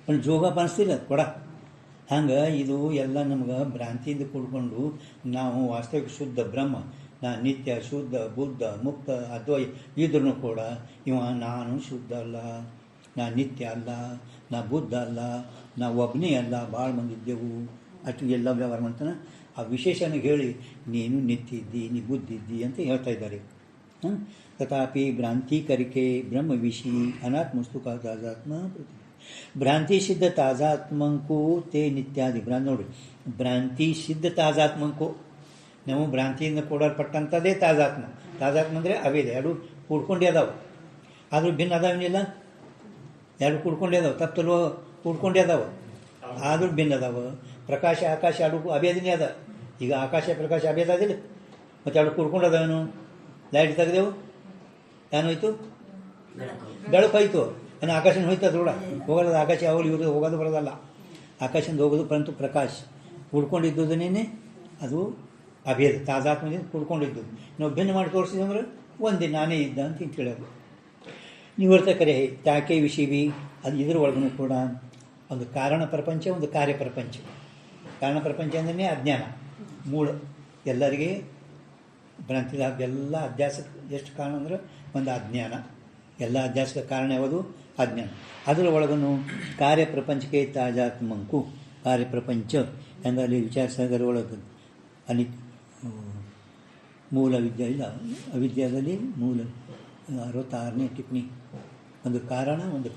पण ಜೋಗಪ್ಪ ಅನಿಸ್ತಿಲ್ಲ ಕೊಡ. ಹಂಗೆ ಇದು ಎಲ್ಲ ನಮ್ಗೆ ಭ್ರಾಂತಿಯಿಂದ ಕೂಡ್ಕೊಂಡು ನಾವು ವಾಸ್ತವಿಕ ಶುದ್ಧ ಬ್ರಹ್ಮ, ನಾ ನಿತ್ಯ ಶುದ್ಧ ಬುದ್ಧ ಮುಕ್ತ ಅದ್ವೈ ಇದ್ರೂ ಕೂಡ ಇವ ನಾನು ಶುದ್ಧ ಅಲ್ಲ, ನಾ ನಿತ್ಯ ಅಲ್ಲ, ನಾ ಬುದ್ಧ ಅಲ್ಲ, ನಾ ಒಬ್ಬನೇ ಅಲ್ಲ, ಭಾಳ ಮಂದಿ ಇದ್ದೆವು ಅಷ್ಟು ಎಲ್ಲ ವ್ಯವಹಾರ ಮಾಡ್ತಾನೆ. ಆ ವಿಶೇಷನ ಹೇಳಿ ನೀನು ನಿತ್ಯ ಇದ್ದಿ, ನೀ ಬುದ್ಧಿ ಇದ್ದಿ ಅಂತ ಹೇಳ್ತಾ ಇದ್ದಾರೆ. ತಥಾಪಿ ಭ್ರಾಂತಿಕರಿಕೆ ಬ್ರಹ್ಮವಿಷಿ ಅನಾತ್ಮಸ್ತು ಕಾ ತಾಜಾತ್ಮ ಪ್ರತಿ ಭ್ರಾಂತಿ ಸಿದ್ಧ ತಾಜಾತ್ಮಂಕು ತೇ ನಿತ್ಯಾದಿ ಭ್ರಾಂತಿ. ನೋಡಿ, ಭ್ರಾಂತಿ ಸಿದ್ಧ ತಾಜಾತ್ಮಂಕು ನಾವು ಭ್ರಾಂತಿಯಿಂದ ಕೂಡಲ್ಪಟ್ಟಂಥದ್ದೇ ತಾಜಾತ್ಮ. ತಾಜಾತ್ಮ ಅಂದರೆ ಅವೇದೆ ಎರಡು ಕೂಡ್ಕೊಂಡೇ ಅದಾವೆ. ಆದರೂ ಭಿನ್ನ ಅದಾವೇನಿಲ್ಲ, ಎರಡು ಕೂಡ್ಕೊಂಡೇ ಅದಾವೆ. ತಪ್ಪಲು ಕೂಡ್ಕೊಂಡೇ ಅದಾವೆ, ಆದರೂ ಭಿನ್ನ ಅದಾವೆ. ಪ್ರಕಾಶ ಆಕಾಶ ಎರಡು ಅಭೇದನೇ ಅದ. ಈಗ ಆಕಾಶ ಪ್ರಕಾಶ ಅಭೇದ ಅದಿಲ್ಲ, ಮತ್ತು ಎರಡು ಕೂಡ್ಕೊಂಡು ಅದಾವೇನು. ಲೈಟ್ ತೆಗೆದೆವು, ಏನಾಯ್ತು? ಬೆಳಕು ಹೋಯ್ತು. ಏನು ಆಕಾಶನ ಹೋಯ್ತು ಅದ್ರೊಳ ಹೋಗೋದು. ಆಕಾಶ ಯಾವಾಗಲೂ ಇವರು ಹೋಗೋದು ಬರೋದಲ್ಲ, ಆಕಾಶದಿಂದ ಹೋಗೋದು. ಪರಂತು ಪ್ರಕಾಶ ಕೂಡ್ಕೊಂಡಿದ್ದುದನ್ನೇ ಅದು ಅಭೇದ. ತಾಜಾತ್ಮದಿಂದ ಕೂಡ್ಕೊಂಡಿದ್ದು. ನಾವು ಭಿನ್ನ ಮಾಡಿ ತೋರಿಸಿದ್ವಿ ಅಂದ್ರೆ ಒಂದೇ ನಾನೇ ಇದ್ದ ಅಂತ ಕೇಳೋದು. ನಿವರ್ತಕರೇ ತಾಕೆ ವಿಷಯವಿ ಅದು ಇದ್ರ ಒಳಗೂ ಕೂಡ ಒಂದು ಕಾರಣ ಪ್ರಪಂಚ, ಒಂದು ಕಾರ್ಯ ಪ್ರಪಂಚ. ಕಾರಣ ಪ್ರಪಂಚ ಅಂದ್ರೆ ಅಜ್ಞಾನ ಮೂಲ. ಎಲ್ಲರಿಗೆ ಭ್ರಾಂತಿದಾಗ ಎಲ್ಲ ಅಧ್ಯಾಸಕ್ಕೆ ಎಷ್ಟು ಕಾರಣ ಅಂದ್ರೆ ಒಂದು ಅಜ್ಞಾನ. ಎಲ್ಲ ಅಧ್ಯಾಸಕ್ಕೆ ಕಾರಣ ಯಾವುದು? ಅಜ್ಞಾನ. ಅದರ ಒಳಗೂ ಕಾರ್ಯ ಪ್ರಪಂಚಕ್ಕೆ ತಾಜಾತ್ಮಂಕು ಕಾರ್ಯಪ್ರಪಂಚ ಎಂದಲ್ಲಿ ವಿಚಾರಸಾಗರ ಒಳಗೆ ಮೂಲ ವಿದ್ಯೆ ಇಲ್ಲ, ಅವಿದ್ಯಾದಲ್ಲಿ ಮೂಲ 66ನೇ ಟಿಪ್ಪಣಿ. ಒಂದು ಕಾರಣ, ಒಂದು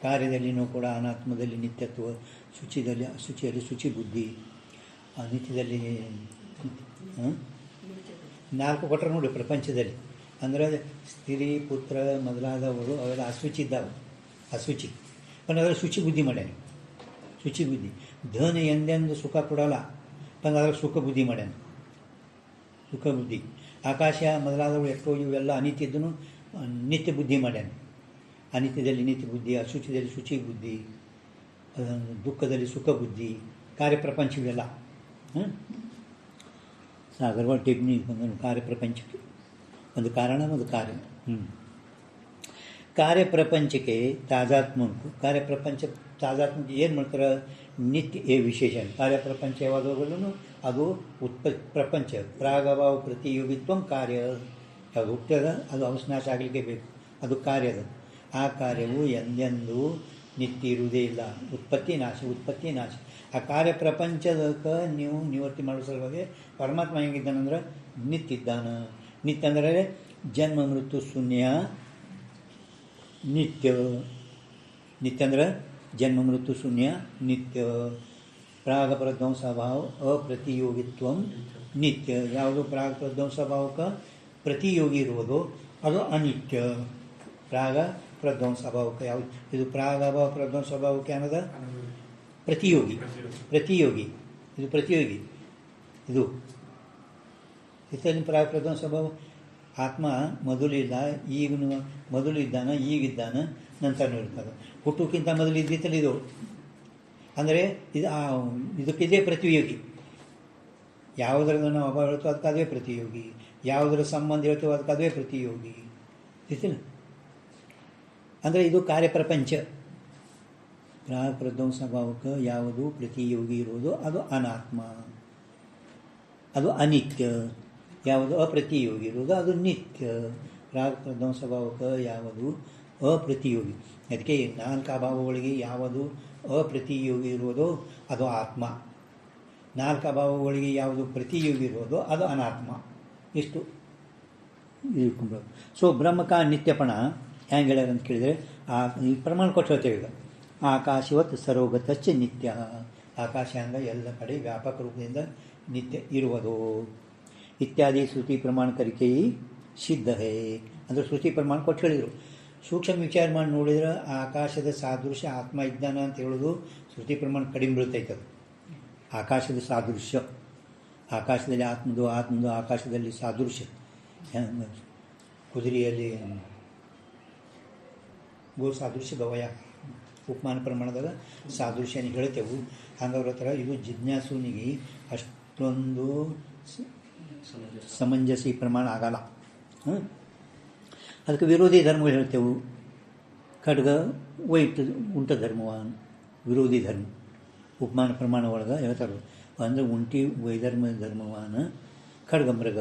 ಕಾರ್ಯದಲ್ಲಿನೂ ಕೂಡ ಅನಾತ್ಮದಲ್ಲಿ ನಿತ್ಯತ್ವ, ಶುಚಿಯಲ್ಲಿ ಅಶುಚಿಯಲ್ಲಿ ಶುಚಿ ಬುದ್ಧಿ, ನಿತ್ಯದಲ್ಲಿ 4 ಕೊಟ್ಟರೆ ನೋಡಿ ಪ್ರಪಂಚದಲ್ಲಿ. ಅಂದರೆ ಸ್ತ್ರೀ ಪುತ್ರ ಮೊದಲಾದವರು ಅವೆಲ್ಲ ಅಶುಚಿ ಇದ್ದಾವೆ, ಅಶುಚಿ. ಅದರ ಶುಚಿ ಬುದ್ಧಿ ಮಾಡ್ಯಾನ. ಶುಚಿ ಬುದ್ಧಿ ಧನ ಎಂದೆಂದು ಸುಖ ಕೊಡಲ್ಲ, ಅದರ ಸುಖ ಬುದ್ಧಿ ಮಾಡ್ಯಾನ, ಸುಖ ಬುದ್ಧಿ. ಆಕಾಶ ಮೊದಲಾದವು ಎಷ್ಟೋ ಇವೆಲ್ಲ ಅನಿತ್ಯದ್ದೂ ನಿತ್ಯ ಬುದ್ಧಿ ಮಾಡ್ಯಾನ. ಅನಿತ್ಯದಲ್ಲಿ ನಿತ್ಯ ಬುದ್ಧಿ, ಅಶುಚಿಯಲ್ಲಿ ಶುಚಿ ಬುದ್ಧಿ, ದುಃಖದಲ್ಲಿ ಸುಖ ಬುದ್ಧಿ, ಕಾರ್ಯಪ್ರಪಂಚ ಇವೆಲ್ಲ. ಸಾಗರವಾದ ಟಿಪ್ಪಣಿ ಬಂದ ಕಾರ್ಯಪ್ರಪಂಚಕ್ಕೆ ಒಂದು ಕಾರಣ, ಒಂದು ಕಾರ್ಯ. ಕಾರ್ಯಪ್ರಪಂಚಕ್ಕೆ ತಾಜಾತ್ಮಂಕು ಕಾರ್ಯಪ್ರಪಂಚ ತಾಜಾತ್ಮಕ್ಕೆ ಏನು ಮಾಡ್ತಾರೆ? ನಿತ್ಯ ಏ ವಿಶೇಷ. ಕಾರ್ಯಪ್ರಪಂಚ ಯಾವಾಗಲೂ ಅದು ಪ್ರಪಂಚ ಪ್ರಾಗಭಾವ ಪ್ರತಿಯೋಗಿತ್ವ ಕಾರ್ಯ. ಅದು ಹುಟ್ಟದ, ಅದು ಅವಶ್ನಾಶ ಆಗಲಿಕ್ಕೆ ಬೇಕು, ಅದು ಕಾರ್ಯದ. ಆ ಕಾರ್ಯವು ಎಂದೆಂದೂ ನಿತ್ಯ ಇರುವುದೇ ಇಲ್ಲ. ಉತ್ಪತ್ತಿ ನಾಶ. ಆ ಕಾರ್ಯಪ್ರಪಂಚದಕ್ಕೆ ನೀವು ನಿವೃತ್ತಿ ಮಾಡೋ ಸಲುವಾಗಿ ಪರಮಾತ್ಮ ಹೆಂಗಿದ್ದಾನಂದ್ರೆ ನಿತ್ಯ ಇದ್ದಾನ. ನಿತ್ಯ ಅಂದರೆ ಜನ್ಮ ಮೃತ್ಯು ಶೂನ್ಯ ನಿತ್ಯ. ನಿತ್ಯ ಅಂದ್ರೆ ಜನ್ಮ ಮೃತ್ಯು ಶೂನ್ಯ ನಿತ್ಯ. ಪ್ರಾಗ ಪ್ರಧ್ವಂಸ ಭಾವ ಅಪ್ರತಿಯೋಗಿತ್ವ ನಿತ್ಯ. ಯಾವುದು ಪ್ರಾಗ ಪ್ರಧ್ವಂಸ ಭಾವಕ್ಕೆ ಪ್ರತಿಯೋಗಿ ಇರುವುದು ಅದು ಅನಿತ್ಯ. ಪ್ರಾಗ ಪ್ರಧ್ವಂಸ ಭಾವಕ್ಕೆ ಯಾವುದು? ಇದು ಪ್ರಾಗಭಾವ ಪ್ರಧ್ವಂಸ ಭಾವಕ್ಕೆ ಏನದ? ಪ್ರತಿಯೋಗಿ. ಇದು ಪ್ರತಿಯೋಗಿ. ಇದು ಇದರಲ್ಲಿ ಪ್ರಾಗ ಪ್ರಧ್ವಂಸ ಭಾವ. ಆತ್ಮ ಮೊದಲಿಲ್ಲ, ಈಗನು ಮೊದಲು ಇದ್ದಾನ, ಈಗಿದ್ದಾನ, ನಂತರ ಇರ್ತದೆ. ಹುಟ್ಟೋಕ್ಕಿಂತ ಮೊದಲು ಇದ್ದಿತ್ತಲ್ಲ ಇದು. ಅಂದರೆ ಇದಕ್ಕಿದೆ ಪ್ರತಿಯೋಗಿ. ಯಾವುದರಿಂದ ನಾವು ಅಭಾವ ಹೇಳ್ತೋ ಅದಕ್ಕೆ ಅದೇ ಪ್ರತಿಯೋಗಿ, ಯಾವುದರ ಸಂಬಂಧ ಹೇಳ್ತೇವೆ ಅದಕ್ಕೆ ಅದೇ ಪ್ರತಿಯೋಗಿ. ಇರ್ತಿಲ್ಲ ಅಂದರೆ ಇದು ಕಾರ್ಯಪ್ರಪಂಚ. ಪ್ರಾಗ ಪ್ರಧ್ವಂಸ ಭಾವಕ್ಕೆ ಯಾವುದು ಪ್ರತಿಯೋಗಿ ಇರುವುದು ಅದು ಅನಾತ್ಮ, ಅದು ಅನಿತ್ಯ. ಯಾವುದು ಅಪ್ರತಿಯೋಗಿ ಇರುವುದು ಅದು ನಿತ್ಯ. ಪ್ರಾಗ ಪ್ರಧ್ವಂಸ ಭಾವಕ್ಕೆ ಯಾವುದು ಅಪ್ರತಿಯೋಗಿ. ಅದಕ್ಕೆ 4 ಅಭಾವಗಳಿಗೆ ಯಾವುದು ಅಪ್ರತಿಯೋಗಿ ಇರುವುದೋ ಅದು ಆತ್ಮ, 4 ಅಭಾವಗಳಿಗೆ ಯಾವುದು ಪ್ರತಿಯೋಗಿ ಇರುವುದೋ ಅದು ಅನಾತ್ಮ. ಇಷ್ಟು ಇಟ್ಕೊಂಡ್ಬಿಡೋದು. ಸೊ ಬ್ರಹ್ಮಕ ನಿತ್ಯಪಣ ಹೆಂಗೆ ಹೇಳ್ಯಾರ ಅಂತ ಕೇಳಿದರೆ ಈ ಪ್ರಮಾಣ ಕೊಟ್ಟು ಹೇಳ್ತೇವೆ. ಈಗ ಆಕಾಶವತ್ ಸರೋಗತಶ್ಚ ನಿತ್ಯ, ಆಕಾಶ ಅಂದರೆ ಎಲ್ಲ ಕಡೆ ವ್ಯಾಪಕ ರೂಪದಿಂದ ನಿತ್ಯ ಇರುವುದು. ಇತ್ಯಾದಿ ಶ್ರುತಿ ಪ್ರಮಾಣ ಕರಿಕೆಯಿ ಸಿದ್ಧ ಹೇ ಅಂದರೆ ಶ್ರುತಿ ಪ್ರಮಾಣ ಕೊಟ್ಟು ಹೇಳಿದರು. ಸೂಕ್ಷ್ಮ ವಿಚಾರ ಮಾಡಿ ನೋಡಿದ್ರೆ ಆಕಾಶದ ಸಾದೃಶ್ಯ ಆತ್ಮ ಇದ್ದಾನ ಅಂತ ಹೇಳೋದು ಶ್ರುತಿ ಪ್ರಮಾಣ ಕಡಿಮೆ ಬೀಳ್ತೈತೆ. ಅದು ಆಕಾಶದ ಸಾದೃಶ್ಯ, ಆಕಾಶದಲ್ಲಿ ಆತ್ಮದು ಆಕಾಶದಲ್ಲಿ ಸಾದೃಶ್ಯ. ಕುದುರೆಯಲ್ಲಿ ಗೋ ಸಾದೃಶ್ಯ ಗವಯ ಉಪಮಾನ ಪ್ರಮಾಣದಾಗ ಸಾದೃಶ್ಯನ ಹೇಳ್ತೇವೆ. ಹಂಗವ್ರ ಥರ ಇದು ಜಿಜ್ಞಾಸುನಿಗೆ ಅಷ್ಟೊಂದು ಸಮಂಜಸಿ ಪ್ರಮಾಣ ಆಗಲ್ಲ. ಅದಕ್ಕೆ ವಿರೋಧಿ ಧರ್ಮಗಳು ಹೇಳ್ತೇವೆ. ಖಡ್ಗ ಉಂಟ ಧರ್ಮವಾನ್ ವಿರೋಧಿ ಧರ್ಮ ಉಪಮಾನ ಪ್ರಮಾಣ ಒಳಗೆ ಹೇಳ್ತಾರೆ. ಅಂದರೆ ಉಂಟಿ ವೈಧರ್ಮ ಧರ್ಮವಾನ ಖಡ್ಗಮೃಗ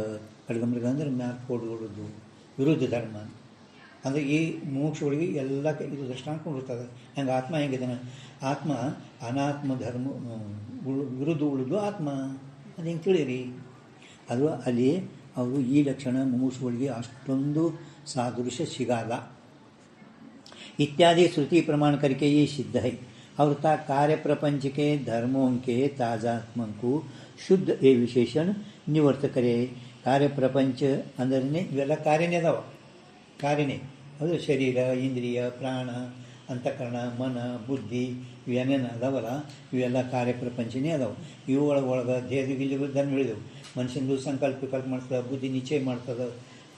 ಅಂದರೆ ಮ್ಯಾಪ್ ಕೊಡುವುದು ವಿರೋಧಿ ಧರ್ಮ. ಅಂದರೆ ಈ ಮೋಕ್ಷಗಳಿಗೆ ಎಲ್ಲ ಇದು ದೃಷ್ಟಾಂತ ಕೊಡಿರ್ತದೆ. ಹೆಂಗೆ ಆತ್ಮ ಹೆಂಗಿದ್ದಾನೆ, ಆತ್ಮ ಅನಾತ್ಮ ಧರ್ಮ ವಿರುದ್ಧ ಉಳಿದು ಆತ್ಮ ಅದು ಹೆಂಗೆ ತಿಳಿಯಿರಿ. ಅದು ಅಲ್ಲಿ ಅವರು ಈ ಲಕ್ಷಣ ಮುಮುಕ್ಷುಗಳಿಗೆ ಅಷ್ಟೊಂದು ಸಾದೃಶ್ಯ ಸಿಗಲ್ಲ. ಇತ್ಯಾದಿ ಶ್ರುತಿ ಪ್ರಮಾಣ करके ये सिद्ध है और ता कार्य प्रपंच के धर्मों के ताजात्म को शुद्ध ए विशेषण निवर्त करे. ಕಾರ್ಯ ಪ್ರಪಂಚ ಅಂದ್ರೆ ಇವೆಲ್ಲ ಕಾರ್ಯನೇ ಅದಾವ. ಕಾರ್ಯನೇ ಅದು ಶರೀರ, ಇಂದ್ರಿಯ, ಪ್ರಾಣ, ಅಂತಃಕರಣ, ಮನ, ಬುದ್ಧಿ ಇವೇನೇನು ಅದಾವಲ್ಲ ಇವೆಲ್ಲ ಕಾರ್ಯ ಪ್ರಪಂಚನೇ ಅದಾವೆ. ಇವು ಒಳಗೆ ದೇಹದಲ್ಲಿ ಧರ್ಮ ಹೇಳಿದೆವು. ಮನುಷ್ಯಂದು ಸಂಕಲ್ಪ ಮಾಡ್ತದೆ, ಬುದ್ಧಿ ನಿಶ್ಚಯ ಮಾಡ್ತದೆ,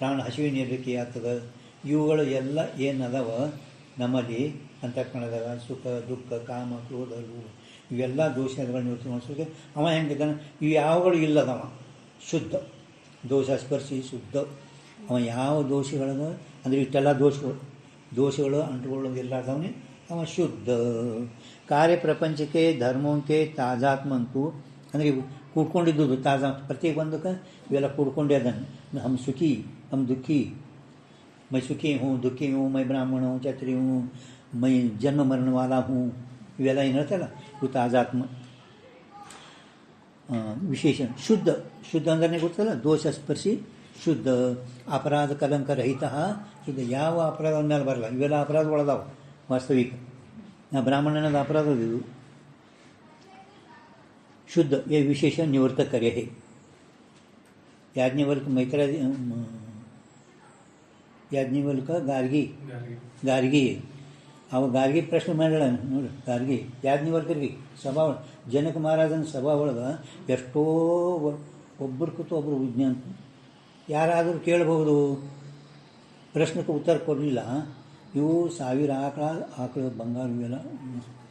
ಪ್ರಾಣ ಹಸಿವಿನ ನಿರ್ಲಿಕ್ಕೆ ಆಗ್ತದೆ. ಇವುಗಳು ಎಲ್ಲ ಏನು ಅದಾವ ನಮ್ಮಲ್ಲಿ ಅಂತಃಕರಣದಾಗ ಸುಖ ದುಃಖ ಕಾಮ ಕ್ರೋಧ ಇವೆಲ್ಲ ದೋಷಗಳನ್ನು ನಿವೃತ್ತಿ ಮಾಡಿಸೋಕೆ ಅವ ಹೆಂಗಿದ್ದಾನೆ, ಇವು ಯಾವಗಳು ಇಲ್ಲದವ ಶುದ್ಧ, ದೋಷ ಸ್ಪರ್ಶಿ ಶುದ್ಧ. ಅವ ಯಾವ ದೋಷಗಳದ ಅಂದರೆ ಇಷ್ಟೆಲ್ಲ ದೋಷಗಳು ಅಂಟುಕೊಳ್ಳೋದು ಇರ್ಲಾರ್ದವನೇ ಅವ ಶುದ್ಧ. ಕಾರ್ಯ ಪ್ರಪಂಚಕ್ಕೆ ಧರ್ಮಕ್ಕೆ ತಾಜಾತ್ಮಂಕು ಅಂದರೆ ಇವು ಕೂಡ್ಕೊಂಡಿದ್ದು ತಾಜಾ ಪ್ರತಿಯೊಂದಕ್ಕೆ ಇವೆಲ್ಲ ಕೂಡ್ಕೊಂಡೇ ಅದನ್ನು ಹಮ್ ಸುಖಿ ಹಮ್ ದುಃಖಿ, मैं सुखी हूँ दुखी हूँ, मैं ब्राह्मण हूँ क्षत्रिय हूँ, मैं जन्म मरण वाला हूँ ಇವೆಲ್ಲ ಏನು ಹೇಳ್ತಲ್ಲ ಇವು ತಾಜಾತ್ಮ ವಿಶೇಷಣ. ಶುದ್ಧ ಅಂದ್ರೆ ಗೊತ್ತಲ್ಲ, ದೋಷ ಸ್ಪರ್ಶಿ ಶುದ್ಧ. ಅಪರಾಧ ಕಲಂಕ ರಹಿತ ಶುದ್ಧ, ಯಾವ ಅಪರಾಧ ಮೇಲೆ ಬರಲ್ಲ. ಇವೆಲ್ಲ ಅಪರಾಧಗಳದಾವು ವಾಸ್ತವಿಕ. ನಾ ಬ್ರಾಹ್ಮಣನದ ಅಪರಾಧ ಇದು ಶುದ್ಧ. ಏ ವಿಶೇಷ ನಿವೃತ್ತ ಕರೆ ಹೇ. ಯಾಜ್ಞವಲ್ಕ ಯಾಜ್ಞವಲ್ಕ ಗಾರ್ಗಿ ಅವ ಗಾರ್ಗಿ ಪ್ರಶ್ನೆ ಮಾಡಲ್ಲ ನೋಡಿ. ಗಾರ್ಗಿ ಯಾಜ್ಞವಲ್ಕರಿಗೆ ಸಭಾ ಜನಕ ಮಹಾರಾಜನ ಸಭಾ ಒಳಗೆ ಎಷ್ಟೋ ಒಬ್ಬರು ಕೂತು ಒಬ್ಬರು ವಿಜ್ಞಾನ ಯಾರಾದರೂ ಕೇಳಬಹುದು, ಪ್ರಶ್ನೆಗೆ ಉತ್ತರ ಕೊಡಲಿಲ್ಲ. ಇವು 1000 ಆಕಳ ಬಂಗಾರ ಇವೆಲ್ಲ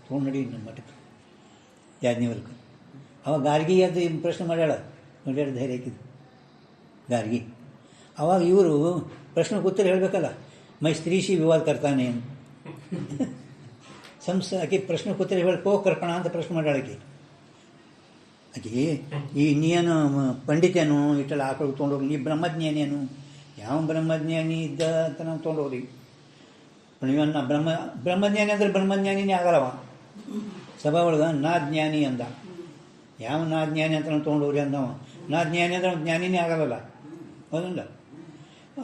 ತೊಗೊಂಡು ನಡಿ ನಮ್ಮ ಮಠಕ್ಕೆ ಯಾಜ್ಞವಲ್ಕ. ಅವ ಗಾರ್ಗಿ ಅದು ಪ್ರಶ್ನೆ ಮಾಡ್ಯಾಳ, ನೋಡ್ಯಾಡ ಧೈರ್ಯ ಹಾಕಿದ್ದು ಗಾರ್ಗಿ. ಅವಾಗ ಇವರು ಪ್ರಶ್ನೆಗೆ ಉತ್ತರ ಹೇಳಬೇಕಲ್ಲ, ಮೈ ಸ್ತ್ರೀಶಿ ವಿವಾದ ಕರ್ತಾನೆ ಆಕೆ ಪ್ರಶ್ನೆ ಉತ್ತರ ಹೇಳ್ಕೋ ಕರ್ಪಣ ಅಂತ ಪ್ರಶ್ನೆ ಮಾಡ್ಯಾಳಕ್ಕೆ. ಆಕೆ ಈ ನೀನು ಪಂಡಿತೇನು ಇಟ್ಟಲ್ಲ ಆಕಳು ತೊಗೊಂಡೋಗಿ, ನೀ ಬ್ರಹ್ಮಜ್ಞಾನಿಯೇನು, ಯಾವ ಬ್ರಹ್ಮಜ್ಞಾನಿ ಇದ್ದ ಅಂತ ನಾವು ತೊಗೊಂಡೋಗ್ರಿ. ನೀವನ್ನ ಬ್ರಹ್ಮಜ್ಞಾನಿ ಅಂದರೆ ಬ್ರಹ್ಮಜ್ಞಾನಿನೇ ಆಗಲ್ಲವ. ಸಭಾ ಒಳಗೆ ನಾ ಜ್ಞಾನಿ ಅಂದ. ಯಾವ ನಾ ಜ್ಞಾನಿ ಅಂತ ನಾವು ತೊಗೊಂಡೋಗ್ರಿ ಅಂದವ. ನಾ ಜ್ಞಾನಿ ಅಂದ್ರೆ ಜ್ಞಾನಿನೇ ಆಗಲ್ಲ, ಹೌದಲ್ಲ.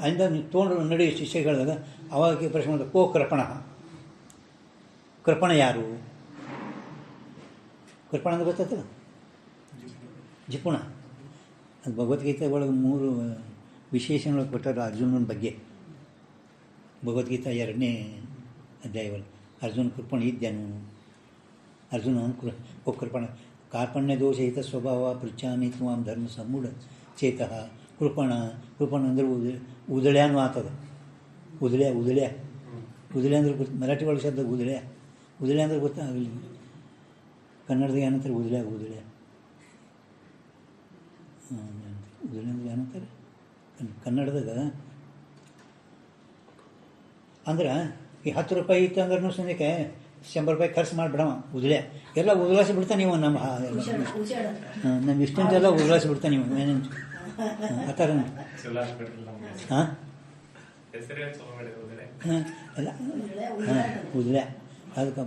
ಅಂದ ನೀವು ತೊಗೊಂಡು ನಡಿ ಶಿಷ್ಯಗಳಾಗ ಅವಾಗ ಪ್ರಶ್ನೆ ಮಾಡಿದ ಕೋ ಕೃಪಣ. ಕೃಪಣ ಯಾರು? ಕೃಪಣ ಅಂದ್ರೆ ಗೊತ್ತಾಯ್ತಲ್ಲ, ಜಿಪುಣ. ಅದು ಭಗವದ್ಗೀತೆ ಒಳಗೆ 3 ವಿಶೇಷಣಗಳು ಕೊಟ್ಟರು ಅರ್ಜುನನ ಬಗ್ಗೆ. ಭಗವದ್ಗೀತಾ 2ನೇ ಅಧ್ಯಾಯ ಒಳಗೆ ಅರ್ಜುನ ಕೃಪಣ ಇದ್ದೇನು. ಅರ್ಜುನ ಕೋ ಕೃಪಣ ಕಾರ್ಪಣ್ಯ ದೋಷಹಿತ ಸ್ವಭಾವ ಪೃಚ್ಛಾಮಿ ತ್ವಾಂ ಧರ್ಮ ಸಮೂಢ ಚೇತಃ. ಕೃಪಣ ಅಂದರೆ ಉದಳ್ಯಾನು ಆಗ್ತದೆ. ಉದಳ್ಯ ಅಂದ್ರೆ ಗೊತ್ತು, ಮರಾಠಿ ಒಳಗೆ ಶಬ್ದ ಉದಳ್ಯ ಅಂದ್ರೆ ಗೊತ್ತಾಗಲಿ. ಕನ್ನಡದಾಗ ಏನಂತಾರೆ ಉದಳ್ಯ ಉದಳ್ಯ ಅಂದ್ರೆ ಏನಂತಾರೆ ಕನ್ನಡದಾಗ. ಅಂದ್ರೆ ಈ 10 ರೂಪಾಯಿ ಇತ್ತು ಅಂದ್ರೆ ಸಂದಕ್ಕೆ 100 ರೂಪಾಯಿ ಖರ್ಚು ಮಾಡಿಬಿಡವ ಉದಳ್ಯ. ಎಲ್ಲ ಉದಲಾಸಿ ಬಿಡ್ತಾನೆ ನೀವು. ನಮ್ಮ ಇಷ್ಟಂತೆಲ್ಲ ಉದಲಾಸಿ ಬಿಡ್ತಾನೆ ನೀವು. ಏನೇನು ಆ ಥರ ಹಾಂ ಹಾಂ ಅಲ್ಲ ಹಾಂ ಉದ್ಲೆ ಅದಕ್ಕೆ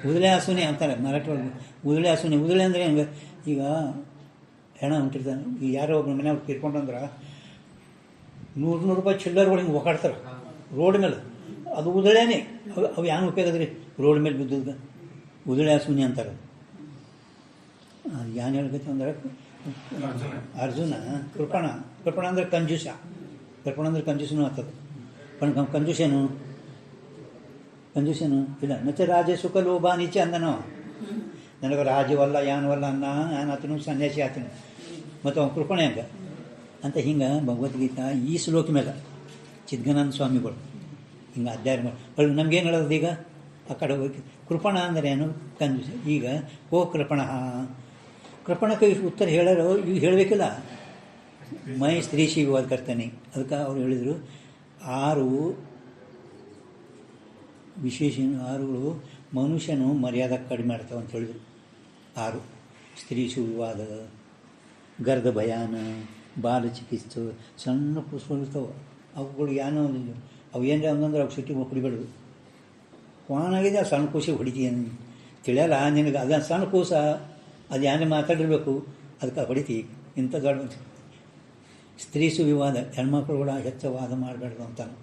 ಉದ್ಲೆ ಹಸುನೆ ಅಂತಾರೆ ಮರಾಠಿ ಒಳಗೆ. ಉದ್ಲೆ ಹಸುನೆ, ಉದ್ಲೆ ಅಂದರೆ ಹೆಂಗೆ, ಈಗ ಹೆಣ ಹೊಂಟಿರ್ತಾನೆ, ಈಗ ಯಾರೋ ಒಬ್ಬ ಮನೆಯವ್ರು ತೀರ್ಕೊಂಡ್ರೆ 100 ರೂಪಾಯಿ ಚಿಲ್ಲರ್ಗಳು ಹಿಂಗೆ ಒಕಾಡ್ತಾರೆ ರೋಡ್ ಮೇಲೆ, ಅದು ಉದಳೇನೆ. ಅವು ಏನು ಉಪಯೋಗ ರೀ ರೋಡ್ ಮೇಲೆ ಬಿದ್ದದ, ಉದಳೆ ಹಸುನಿ ಅಂತಾರೆ. ಏನು ಹೇಳ್ಬೇಕು ಅಂದ್ರೆ ಅರ್ಜುನ ಕೃಪಣ ಅಂದರೆ ಕಂಜೂಸ, ಕೃಪಣ ಅಂದರೆ ಕಂಜೂಸನು ಆಗ್ತದೆ. ಕಂಜೂಸೇನು ಇಲ್ಲ ಮತ್ತೆ ರಾಜ ಸುಖ ಲೋಭ ನೀಚೆ ಅಂದನೋ, ನನಗೆ ರಾಜ್ಯವಲ್ಲ ಯಾನವಲ್ಲ ಅನ್ನ ನಾನು ಆತನು ಸನ್ಯಾಸಿ ಆತನು ಮತ್ತು ಅವ್ನು ಕೃಪಣೆ ಹಂಗೆ ಅಂತ. ಹಿಂಗೆ ಭಗವದ್ಗೀತಾ ಈ ಶ್ಲೋಕ ಮೇಲೆ ಚಿದ್ಗನಾನಂದ ಸ್ವಾಮಿಗಳು ಹಿಂಗೆ ಅಧ್ಯಾಯ ಮಾಡಿ ನಮ್ಗೇನು ಹೇಳೋದು ಈಗ ಆ ಕಡೆ ಹೋಗಿ. ಕೃಪಣ ಅಂದರೆ ಏನು ಕಂಜೂಸ. ಈಗ ಓ ಕೃಪಣಕ್ಕೆ ಉತ್ತರ ಹೇಳೋರು ಈಗ ಹೇಳಬೇಕಿಲ್ಲ. ಮೈ ಸ್ತ್ರೀ ಶಿವಾದ ಕರ್ತಾನೆ. ಅದಕ್ಕೆ ಅವ್ರು ಹೇಳಿದರು 6 ವಿಶೇಷ 6ಗಳು ಮನುಷ್ಯನು ಮರ್ಯಾದೆ ಕಡಿಮೆ ಮಾಡ್ತಾವೆ ಅಂತ ಹೇಳಿದರು. 6 ಸ್ತ್ರೀ ಶಿವಾದ, ಗರ್ಧ ಭಯಾನ, ಬಾಲ ಚಿಕಿತ್ಸೆ, ಸಣ್ಣ ಕೂಸುಗಳು ಇರ್ತಾವೆ. ಅವುಗಳು ಏನೋ ಅವು ಏನರ ಅಂತಂದ್ರೆ ಅವು ಸಿಟ್ಟಿ ಹೊಡಿಬೇಡದು. ಕ್ವಾನಾಗಿದೆ ಆ ಸಣ್ಣ ಕೂಸಿಗೆ ಹೊಡಿತೀಯ ತಿಳಿಯಲ್ಲ ನಿನಗೆ. ಅದು ಸಣ್ಣ ಕೂಸ ಅದು ಏನೇ ಮಾತಾಡಿರ್ಬೇಕು, ಅದಕ್ಕೆ ಹೊಡಿತೀವಿ. ಇಂಥ ದೊಡ್ಡ ಸ್ತ್ರೀ ಸುವಿವಾದ, ಹೆಣ್ಮಕ್ಳು ಕೂಡ ಹೆಚ್ಚು ವಾದ ಮಾಡಬೇಡ್ದು ಅಂತಾನೆ.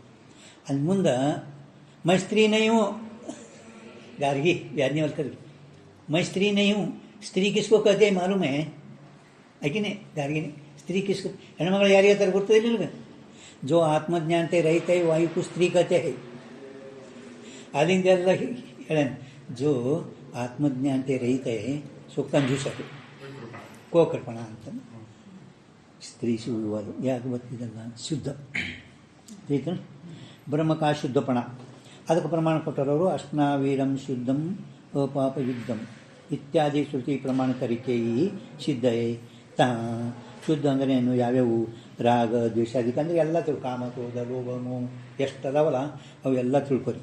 ಅಲ್ಲಿ ಮುಂದೆ मैं स्त्री नहीं हूँ, गार्गी याज्ञवल्क्य, मैं स्त्री नहीं हूँ. स्त्री किसको कहते हैं मालूम है कि नहीं? गार्गी ने स्त्री किसको, ಹೆಣ್ಮಗಳು ಯಾರಿಗೆ ಹೇಳ್ತಾರೆ ಗೊತ್ತಿಲ್ಲ ನಿನಗೆ? जो आत्मज्ञानते रहित है वायु को स्त्री कहते हैं. ಅಲ್ಲಿಂದೆಲ್ಲ ಹೇಳ जो आत्मज्ञानते रहित है सो कंजूस है, ಕೋಕರ್ಪಣ ಅಂತ. ಸ್ತ್ರೀ ಸುವಿವಾದ ಯಾಕೆ ಗೊತ್ತಿದ್ದಲ್ಲ, ಶುದ್ಧ ಆಯ್ತು. ಬ್ರಹ್ಮಕ ಶುದ್ಧಪಣ ಅದಕ್ಕೆ ಪ್ರಮಾಣ ಕೊಟ್ಟರವರು. ಅಶ್ನಾವೀರಂ ಶುದ್ಧಂ ಅಪಾಪ ಯುದ್ಧಂ ಇತ್ಯಾದಿ ಶ್ರುತಿ ಪ್ರಮಾಣ ತರಿಕೆಯಿ ಸಿದ್ಧಯೇ ತಾ. ಶುದ್ಧ ಅಂದರೆ ಏನು, ಯಾವ್ಯಾವು ರಾಗ ದ್ವೇಷಾದಿಕ ಅಂದರೆ ಎಲ್ಲ ಕಾಮ ಕ್ರೋಧ ಲೋಭ ಮೋಹ ಎಷ್ಟದಾವಲ್ಲ ಅವೆಲ್ಲ ತಿಳ್ಕೊರಿ.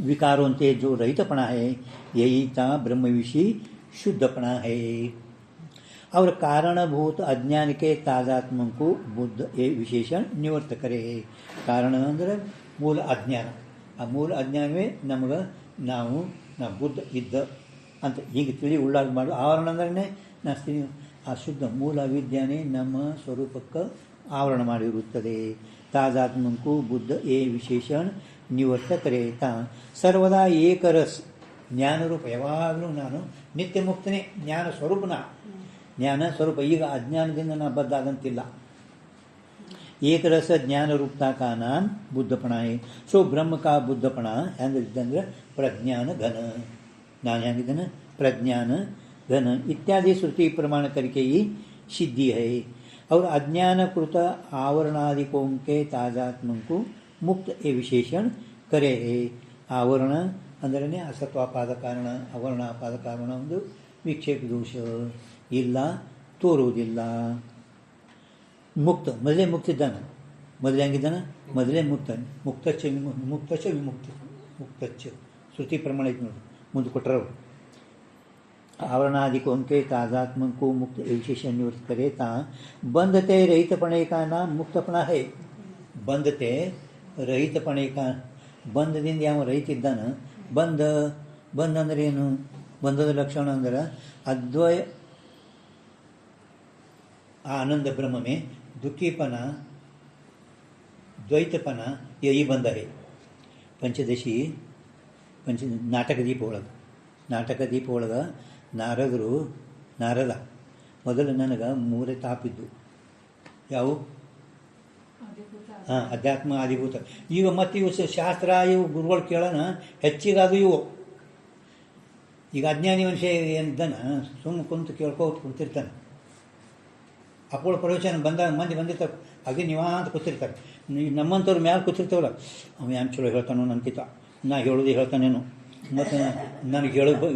ವಿಕಾರೋಂತೆ ಜೋ ರಹಿತಪಣ ಹೇ ಯही ತಾ ಬ್ರಹ್ಮವಿಷಿ ಶುದ್ಧಪಣ ಹೇ. और कारणभूत अज्ञान के तादात्म को बुद्ध ये विशेषण निवर्त करे. ಕಾರಣ ಅಂದರೆ ಮೂಲ ಅಜ್ಞಾನ. ಆ ಮೂಲ ಅಜ್ಞಾನವೇ ನಮಗೆ ನಾ ಬುದ್ಧ ಇದ್ದ ಅಂತ ಹೀಗೆ ತಿಳಿ ಉಳ್ಳಾಗ ಮಾಡು. ಆವರಣ ಅಂದ್ರೆ ನಾಸ್ತೀನಿ. ಆ ಶುದ್ಧ ಮೂಲ ವಿದ್ಯಾನೇ ನಮ್ಮ ಸ್ವರೂಪಕ್ಕೆ ಆವರಣ ಮಾಡಿರುತ್ತದೆ. ತಾದಾತ್ಮಂಕು ಬುದ್ಧ ಏ ವಿಶೇಷಣ ನಿವರ್ತ ಕರೆಯುತ್ತಾ ಸರ್ವದಾ ಏಕರಸ್ ಜ್ಞಾನರೂಪ. ಯಾವಾಗಲೂ ನಾನು ನಿತ್ಯ ಮುಕ್ತನೇ, ಜ್ಞಾನ ಸ್ವರೂಪನ, ಜ್ಞಾನ ಸ್ವರೂಪ. ಈಗ ಅಜ್ಞಾನದಿಂದ ನಾ ಬದ್ಧ ಆದಂತಿಲ್ಲ. ಏಕರಸ ಜ್ಞಾನ ರೂಪತಾ ಕಾ ನಾಮ್ ಬುದ್ಧಪಣ ಹೇ. ಸೊ ಬ್ರಹ್ಮ ಕಾ ಬುದ್ಧಪಣ ಹೆಂಗಿದ್ದಂದ್ರೆ ಪ್ರಜ್ಞಾನ ಘನ. ನಾನು ಹೆಂಗಿದ್ದೇನೆ ಪ್ರಜ್ಞಾನ ಘನ ಇತ್ಯಾದಿ ಶ್ರುತಿ ಪ್ರಮಾಣ करके ही सिद्धि है. और अज्ञानकृत आवरणादिकों के तादात्म्य को मुक्त ये विशेषण करे. आवरण अंदरने असत्वापाದ ಕಾರಣ, ಅವರ್ಣಾಪಾದ ಕಾರಣ ಒಂದು ವಿಕ್ಷೇಪ ದೋಷ ಇಲ್ಲ, ತೋರುವುದಿಲ್ಲ. ಮುಕ್ತ ಮೊದಲೇ ಮುಕ್ತಿದ್ದಾನೆ. ಮೊದಲೇ ಹೆಂಗಿದ್ದಾನೆ, ಮೊದಲೇ ಮುಕ್ತ. ಮುಕ್ತಚ್ಚ ಮುಕ್ತಚ್ಚ ಶ್ರುತಿ ಪ್ರಮಾಣ ಐತೆ ನೋಡಿ, ಮುಂದೆ ಕೊಟ್ಟರವರು. आवरणादि को उनके तादात्म्य को मुक्त विशेष निवृत्त करे ता बंधते रहितपणे का नाम मुक्तपणा है. बंधते रहितपणे का, ಬಂಧದಿಂದ ಯಾವ ರಹಿತ ಇದ್ದಾನ. ಬಂಧ ಅಂದರೆ ಏನು, ಬಂಧದ ಲಕ್ಷಣ ಅಂದ್ರೆ ಅದ್ವಯ आनंद ब्रह्म में दुखीपना द्वैतपना यही बंध है. पंचदशी ನಾಟಕ ದೀಪ ಒಳಗೆ ನಾರದ ಮೊದಲು ನನಗೆ 3 ತಾಪಿದ್ದು ಯಾವು, ಅಧ್ಯಾತ್ಮ ಆದಿಭೂತ. ಈಗ ಮತ್ತೆ ಇವು ಶಾಸ್ತ್ರ ಇವು ಗುರುಗಳು ಕೇಳೋಣ ಹೆಚ್ಚಿಗಾದು ಇವು. ಈಗ ಅಜ್ಞಾನಿ ಮನುಷ್ಯ ಏನಿದ್ದಾನ ಸುಮ್ಮನೆ ಕುಂತು ಕುಂತಿರ್ತಾನೆ. ಅಪ್ಪಳ ಪ್ರವಚನ ಬಂದಾಗ ಮಂದಿ ಬಂದಿರ್ತಾರೆ, ಅದೇ ನೀವಾಂತ ಕೂತಿರ್ತಾರೆ. ನಮ್ಮಂಥವ್ರು ಮ್ಯಾಲೆ ಕೂತಿರ್ತಾವಲ್ಲ, ಅವ ಏನು ಚಲೋ ಹೇಳ್ತಾನೋ ನನ್ಕಿತ, ನಾ ಹೇಳೋದು ಹೇಳ್ತಾನೇನು, ಮತ್ತು ನನಗೆ ಹೇಳೋದು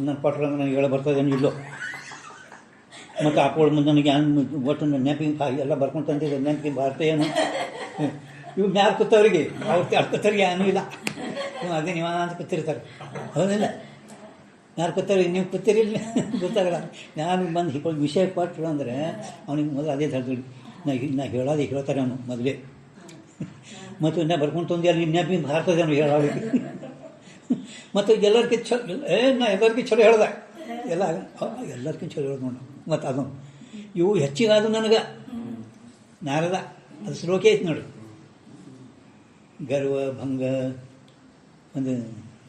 ನನ್ನ ಕೊಟ್ಟರೆ ನನಗೆ ಹೇಳೋ ಬರ್ತದೇನು ಇಲ್ಲೋ. ಮತ್ತು ಅಪ್ಪಳ ಮುಂದೆ ನನಗೆ ಏನು ಒಟ್ಟು ನೆನಪಿಗೆ ಎಲ್ಲ ಬರ್ಕೊಂಡು ತಂದಿದ್ದೆ, ನೆನಪಿಗೆ ಬರ್ತಾ ಏನು ಇವು ಮ್ಯಾಲೆ ಕೂತವ್ರಿಗೆ ಅವ್ರಿಗೆ ಅರ್ಥವ್ರಿಗೆ ಏನೂ ಇಲ್ಲ. ಅದೇ ನೀವಾಂತ ಕೂತಿರ್ತಾರೆ, ಹೌದಿಲ್ಲ? ಯಾರು ಕೂತಾರೆ, ನೀವು ಕೂತಿರಿಲ್ಲ ಗೊತ್ತಾಗಲ್ಲ. ನಾನು ಬಂದು ವಿಷಯ ಕೊಟ್ಟರು ಅಂದರೆ ಅವನಿಗೆ ಮೊದಲು ಅದೇ ಹೇಳ್ತೀವಿ, ನಾ ಹೇಳೋದು ಹೇಳ್ತಾರೆ ಅವನು ಮೊದಲೇ. ಮತ್ತು ನಾ ಬರ್ಕೊಂಡು ತಂದು ಅಲ್ಲಿ ನೆನಪಿ ಭಾರತದ ಅವನು ಹೇಳೋದು. ಮತ್ತು ಎಲ್ಲರಿಗಿಂತ ನಾ ಎಲ್ಲರಿಗೂ ಚಲೋ ಹೇಳ್ದೆ ಎಲ್ಲ ಎಲ್ಲರಿಗಿಂತ ಚಲೋ ಹೇಳೋದು ನೋಡು. ಮತ್ತು ಅದನ್ನು ಇವು ಹೆಚ್ಚಿಗಾದು ನನಗೆ ನಾರದ ಅದು ಶ್ಲೋಕ ಐತೆ ನೋಡಿ. ಗರ್ವ ಭಂಗ ಒಂದು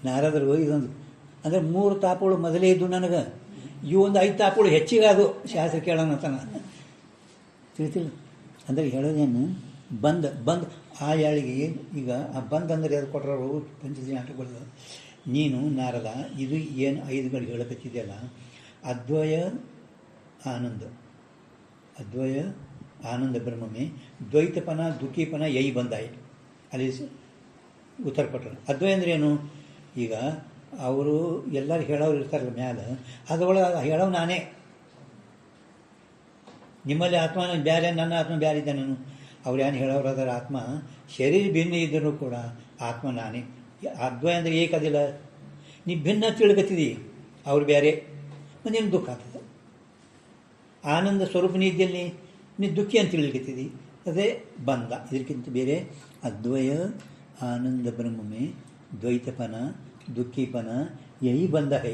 ನಾರದರು ಇದೊಂದು ಅಂದರೆ 3 ತಾಪಗಳು ಮೊದಲೇ ಇದ್ದು ನನಗೆ. ಇವು ಒಂದು 5 ತಾಪಗಳು ಹೆಚ್ಚಿಗಾದು ಶಾಸ್ತ್ರ ಕೇಳೋಣ ತನ ತಿಳಿತಿಲ್ಲ. ಅಂದರೆ ಹೇಳೋದೇನು ಬಂದ್ ಆ ಯಾಳಿಗೆ ಈಗ ಆ ಬಂದ್ ಅಂದರೆ ಅದು ಕೊಟ್ಟರು ಪಂಚಜಿ ನಾಟಕಗಳು. ನೀನು ನಾರದ ಇದು ಏನು 5ಗಳು ಹೇಳಕತ್ತಿದೆಯಲ್ಲ, ಅದ್ವಯ ಆನಂದ ಬ್ರಹ್ಮಮೇ ದ್ವೈತಪನ ದುಃಖೀಪನ ಯೈ ಬಂದಾಯ ಅಲ್ಲಿ ಉತ್ತರ ಕೊಟ್ಟರು. ಅದ್ವಯ ಅಂದ್ರೆ ಏನು? ಈಗ ಅವರು ಎಲ್ಲರೂ ಹೇಳೋರು ಇರ್ತಾರಲ್ಲ ಮ್ಯಾಲ, ಅದರೊಳಗೆ ಹೇಳೋವು ನಾನೇ. ನಿಮ್ಮಲ್ಲಿ ಆತ್ಮ ಬೇರೆ, ನನ್ನ ಆತ್ಮ ಬೇರೆ ಇದ್ದೆ ನಾನು. ಅವ್ರು ಏನು ಹೇಳೋರು ಅದರ ಆತ್ಮ ಶರೀರ ಭಿನ್ನ ಇದ್ದರೂ ಕೂಡ ಆತ್ಮ ನಾನೇ. ಅದ್ವಯ ಅಂದರೆ ಏಕದಿಲ್ಲ. ನೀ ಭಿನ್ನ ತಿಳ್ಕತ್ತಿದಿ, ಅವ್ರು ಬೇರೆ, ಮತ್ತು ನಿಮ್ಗೆ ದುಃಖ ಆಗ್ತದೆ. ಆನಂದ ಸ್ವರೂಪನೇ ಇದ್ದಲ್ಲಿ ನೀ ದುಃಖಿ ಅಂತ ತಿಳ್ಕತ್ತಿದಿ, ಅದೇ ಬಂದ. ಇದಕ್ಕಿಂತ ಬೇರೆ ಅದ್ವಯ ಆನಂದ ಬ್ರಹ್ಮಮೇ ದ್ವೈತಪನ ದುಃಖೀಪನ ಯही ಬಂದ ಹೈ.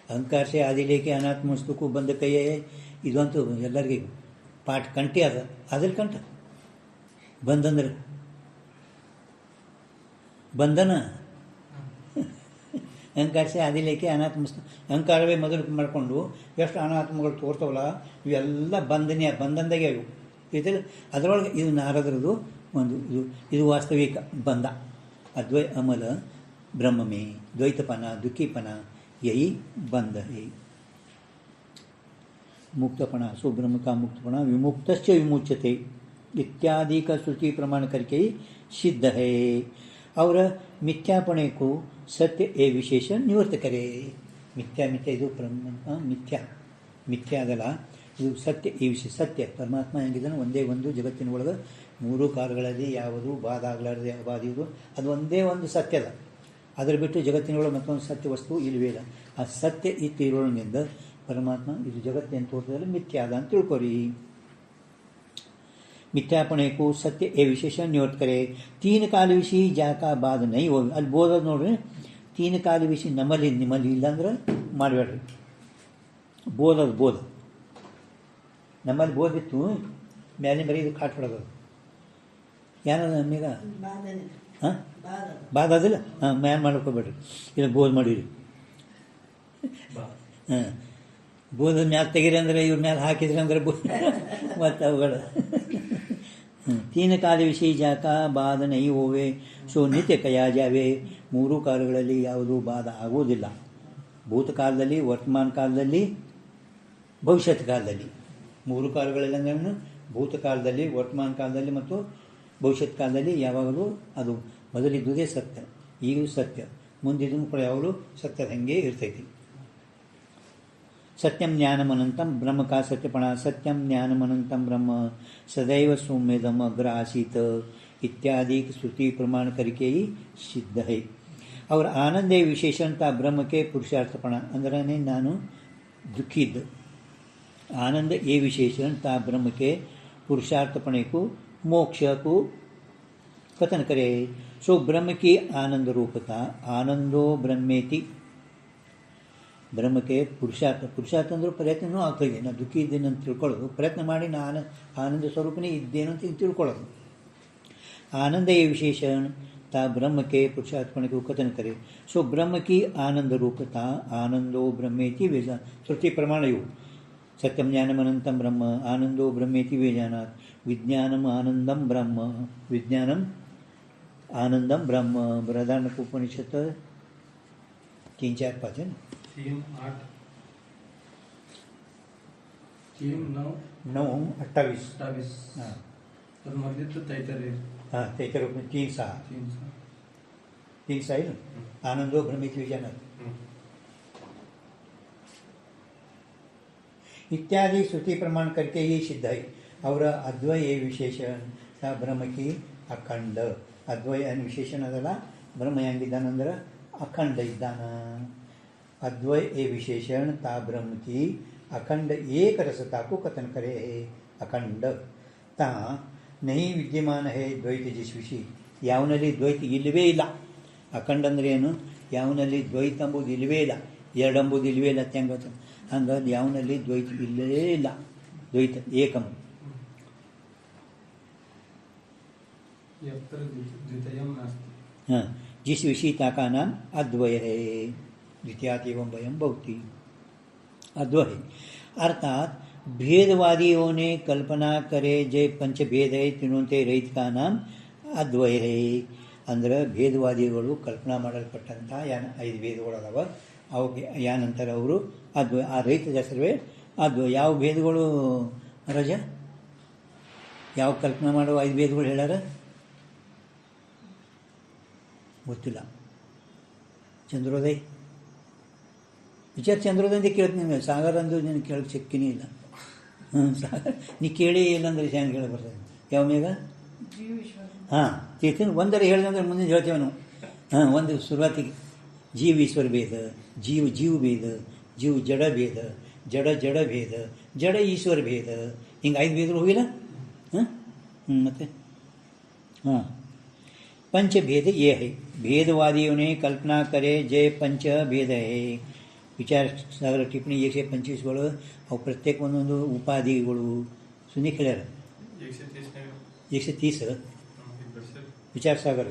ಅಹಂಕಾರ ಸೆ ಆದಿಲೇಕೆ ಅನಾತ್ಮ ವಸ್ತುಕ್ಕೂ ಬಂದ ಕೈಯೇ. ಇದಂತೂ ಎಲ್ಲರಿಗೂ ಪಾಠ ಕಂಠಿ ಅದ. ಅದ್ರಲ್ಲಿ ಕಂಠ ಬಂದಂದ್ರೆ ಬಂಧನ. ಅಹಂಕಾರ ಸೆ ಆದಿಲೇಕೆ ಅನಾತ್ಮ ವಸ್ತು. ಅಹಂಕಾರವೇ ಮೊದಲು ಮಾಡಿಕೊಂಡು ಎಷ್ಟು ಅನಾತ್ಮಗಳು ತೋರ್ತಾವಲ್ಲ ಇವೆಲ್ಲ ಬಂಧನದಾಗೆ ಅವು ಇದರಲ್ಲಿ. ಅದರೊಳಗೆ ಇದು ನಾರದರದು ಒಂದು ಇದು ವಾಸ್ತವಿಕ ಬಂಧ. ಅದ್ವೈ ಅಮಲ ಬ್ರಹ್ಮಮೇ ದ್ವೈತಪನ ದುಃಖೀಪನ ಯही बंध है. मुक्तपणा सो ब्रह्म का मुक्तपणा विमुक्तश्च विमुच्यते इत्यादि का श्रुति प्रमाण करके ही सिद्ध है. और मिथ्यापणे को सत्य ए विशेषण निवृत्त करे. ಮಿಥ್ಯಾ ಇದು ಬ್ರಹ್ಮ ಮಿಥ್ಯಾ ಆಗಲ್ಲ, ಇದು ಸತ್ಯ. ಈ ವಿಷಯ ಸತ್ಯ. ಪರಮಾತ್ಮ ಹೆಂಗಿದ್ದಾನೆ ಒಂದೇ ಒಂದು ಜಗತ್ತಿನ ಒಳಗೆ 3 ಕಾಲಗಳಲ್ಲಿ ಯಾವುದು ಬಾಧ ಆಗಲಾರದೆ ಬಾಧಿಯುವುದು ಅದು ಒಂದೇ ಒಂದು ಸತ್ಯದ. ಅದರ ಬಿಟ್ಟು ಜಗತ್ತಿನೊಳಗೆ ಮತ್ತೊಂದು ಸತ್ಯ ವಸ್ತು ಇಲ್ಲವೇ ಇಲ್ಲ. ಆ ಸತ್ಯ ಇತ್ತು ಇರೋದ್ರಿಂದ ಪರಮಾತ್ಮ ಇದು ಜಗತ್ತೇನು ತೋರಿಸಿದ್ರೆ ಮಿಥ್ಯಾದ ಅಂತ ತಿಳ್ಕೊರಿ. ಮಿಥ್ಯಾಪಣೆ ಕೋ ಸತ್ಯ ಎ ವಿಶೇಷ ನಿವೃತ್ತ ಕರೆ. 3 ಕಾಲ ವಿಷಯ ಜಾಕ ಬಾಧ ನೈ ಹೋಗಿ ಅಲ್ಲಿ ಬೋಧೋದು ನೋಡ್ರಿ. 3 ಕಾಲ ವಿಷಯ ನಿಮ್ಮಲ್ಲಿ ಇಲ್ಲಾಂದ್ರೆ ಮಾಡಬೇಡ್ರಿ. ಬೋಧ ನಮ್ಮಲ್ಲಿ ಬೋಧಿತ್ತು ಮೇಲೆ ಬರೀ ಇದು ಕಾಟ್ ಹೊಡೋದು ಏನದ ನಮೀಗ ಹಾಂ ಬಾದ ಅದಿಲ್ಲ. ಹಾಂ ಮ್ಯಾನ್ ಮಾಡ್ಕೋಬೇಡ್ರಿ, ಇಲ್ಲ ಬೋಧ್ ಮಾಡಿರಿ. ಹಾಂ ಬೋಧ ಮ್ಯಾಲೆ ತೆಗೀರಿ ಅಂದರೆ ಇವ್ರ ಮ್ಯಾಲೆ ಹಾಕಿದ್ರಿ ಅಂದ್ರೆ ಮತ್ತು ಅವುಗಳು 3 ಕಾಲ ವಿಷಯ ಜಾಕ ಬಾಧ ನೈ ಹೋವೆ ಸೊ ನಿತ್ಯ ಕಯಾ ಜಾವೆ. 3 ಕಾಲಗಳಲ್ಲಿ ಯಾವುದೂ ಬಾಧ ಆಗುವುದಿಲ್ಲ. ಭೂತಕಾಲದಲ್ಲಿ, ವರ್ತಮಾನ ಕಾಲದಲ್ಲಿ, ಭವಿಷ್ಯತ್ ಕಾಲದಲ್ಲಿ. 3 ಕಾಲಗಳಲ್ಲಿ ಅಂದ್ರೆ ಭೂತಕಾಲದಲ್ಲಿ, ವರ್ತಮಾನ ಕಾಲದಲ್ಲಿ ಮತ್ತು ಭವಿಷ್ಯತ್ ಕಾಲದಲ್ಲಿ ಯಾವಾಗಲೂ ಅದು ಮೊದಲಿದ್ದುದೇ ಸತ್ಯ, ಈಗಲೂ ಸತ್ಯ, ಮುಂದಿದ್ದು ಕೂಡ ಯಾವಾಗಲೂ ಸತ್ಯದ ಹಾಗೆ ಇರ್ತೈತಿ. सत्यम ज्ञानमनंतम ब्रह्म का सत्यपणा. सत्यम ज्ञानमनंतम ब्रह्म सदैव सौम्यदम अग्र आसीत इत्यादि श्रुति प्रमाण करके ही सिद्ध है. और आनंद विशेषणता ब्रह्म के पुरुषार्थपणा अंदर नानु दुखिद आनंद ये विशेषणता ब्रह्म के पुरुषार्थपणे को मोक्ष को कथन करे. सो ब्रह्म की आनंद रूपता आनंदो ब्रह्मेति. ಬ್ರಹ್ಮಕ್ಕೆ ಪುರುಷಾರ್ಥ ಅಂದರೂ ಪ್ರಯತ್ನವೂ ಆಗ್ತಾಯಿದೆ. ನಾನು ದುಃಖಿ ಇದ್ದೇನೆ ಅಂತ ತಿಳ್ಕೊಳ್ಳೋದು, ಪ್ರಯತ್ನ ಮಾಡಿ ನಾನು ಆನಂದ ಸ್ವರೂಪನೇ ಇದ್ದೇನೆ ಅಂತ ತಿಳ್ಕೊಳ್ಳೋದು. ಆನಂದ ಈ ವಿಶೇಷಣ ತಾ ಬ್ರಹ್ಮಕ್ಕೆ ಪುರುಷಾರ್ಥಪಣೆಗೂ ಕಥನ ಕರೆ. ಸೊ ಬ್ರಹ್ಮಕಿ ಆನಂದ ರೂಪತಾ ಆನಂದೋ ಬ್ರಹ್ಮೇತಿ ವೇದ ಶ್ರುತಿ ಪ್ರಮಾಣ ಇವು. ಸತ್ಯಂ ಜ್ಞಾನಮನಂತಂ ಬ್ರಹ್ಮ ಆನಂದೋ ಬ್ರಹ್ಮೇತಿ ವೇದಾನಾತ್. ವಿಜ್ಞಾನಂ ಆನಂದಂ ಬ್ರಹ್ಮ ವಿಜ್ಞಾನಂ ಆನಂದಂ ಬ್ರಹ್ಮ. ಬೃಹದಾರಣ್ಯಕೋಪನಿಷತ್ 3-4 है ना. 3-8 3-9 28 हां तर मध्ये तर तैतरे हां तैतर रूप में 3-6 है ना. आनंदो भ्रमित विजन इत्यादि श्रुति प्रमाण करके ये सिद्ध है. और अद्वय विशेषण सा ब्रह्म की अखंड अद्वय विशेषण ಅದಲ್ಲ. ಬ್ರಹ್ಮ ಹೆಂಗಿದ್ದಾನಂದ್ರೆ अखंड इದ್ದಾನ. अद्वय ए विशेषण ता ब्रह्म की अखंड एक रसता को कथन करे. अखंड ತಾ ನಹಿ ವಿದ್ಯಮಾನ ಹೇ ದ್ವೈತ ಜಿಸ್ವಿಷಿ, ಯಾವನಲ್ಲಿ ದ್ವೈತ ಇಲ್ಲವೇ ಇಲ್ಲ. ಅಖಂಡ ಅಂದರೆ ಏನು? ಯಾವನಲ್ಲಿ ದ್ವೈತ ಎಂಬುದು ಇಲ್ಲವೇ ಇಲ್ಲ, ಎರಡು ಎಂಬುದು ಇಲ್ಲವೇ ಇಲ್ಲ ಅಂತ ಹೆಂಗೆ ಗೊತ್ತ? ಹಂಗಾಗಿ ಯಾವನಲ್ಲಿ ದ್ವೈತ ಇಲ್ಲವೇ ಇಲ್ಲ, ದ್ವೈತ ಏಕಂ. यत्र द्वितीयं नास्ति. हाँ, जिस विषयता का नाम अद्वय है, द्वितीयात एवं वयम भवति, अद्वय. अर्थात भेदवादियों ने कल्पना करे जे पंच भेद है तिनोंते रहित का नाम अद्वय है. ಅಂದ್ರೆ ಭೇದವಾದಿಗಳು ಕಲ್ಪನಾ ಮಾಡಲ್ಪಟ್ಟಂಥ ಐದು ಭೇದಗಳದಾವ, ಅವಕ್ಕೆ ಯಾನಂತರ ಅವರು ಅದ್ವಯ, ಆ ರಹಿತದ ಹೆಸರುವೇ ಅದ್ವಯ. ಯಾವ ಭೇದಗಳು ರಜ? ಯಾವ ಕಲ್ಪನಾ ಮಾಡುವ ಐದು ಭೇದಗಳು ಹೇಳ್ಯಾರ? ಗೊತ್ತಿಲ್ಲ. ಚಂದ್ರೋದಯ್ ವಿಚಾರ ಚಂದ್ರೋದಯ ಅಂತ ಕೇಳ್ತೀನಿ ನಿಮಗೆ. ಸಾಗರ ಅಂದು ನೀನು ಕೇಳಕ್ಕೆ ಸಿಕ್ಕಿನೇ ಇಲ್ಲ. ಸಾಗರ ನೀ ಕೇಳಿ ಇಲ್ಲಂದ್ರೆ ಹೆಂಗೆ ಹೇಳಿ ಬರ್ತದೆ? ಯಾವ ಮೇಘ? ಹಾಂ, ಚೇತನ್ ಒಂದರ ಹೇಳಿದ್ರೆ ಮುಂದೆ ಹೇಳ್ತೇವೆ ನಾವು. ಹಾಂ, ಒಂದು ಶುರುವಾತಿಗೆ ಜೀವ ಈಶ್ವರ ಭೇದ, ಜೀವ ಭೇದ, ಜೀವ ಜಡ ಭೇದ, ಜಡ ಭೇದ, ಜಡ ಈಶ್ವರ ಭೇದ, ಹಿಂಗೆ ಐದು ಭೇದರು ಹೋಗಿಲ್ಲ. ಹಾಂ, ಮತ್ತೆ ಹಾಂ, पंचभेद ये है. भेदवादियों ने कल्पना करे जय पंच भेद है. विचार सागर टिप्पणी 125 अವು ಪ್ರತ್ಯೇಕ ಒಂದೊಂದು ಉಪಾಧಿಗಳು ಸುನ್ನಿ ಕೇಳ್ಯಾರ. 130 विचार सागर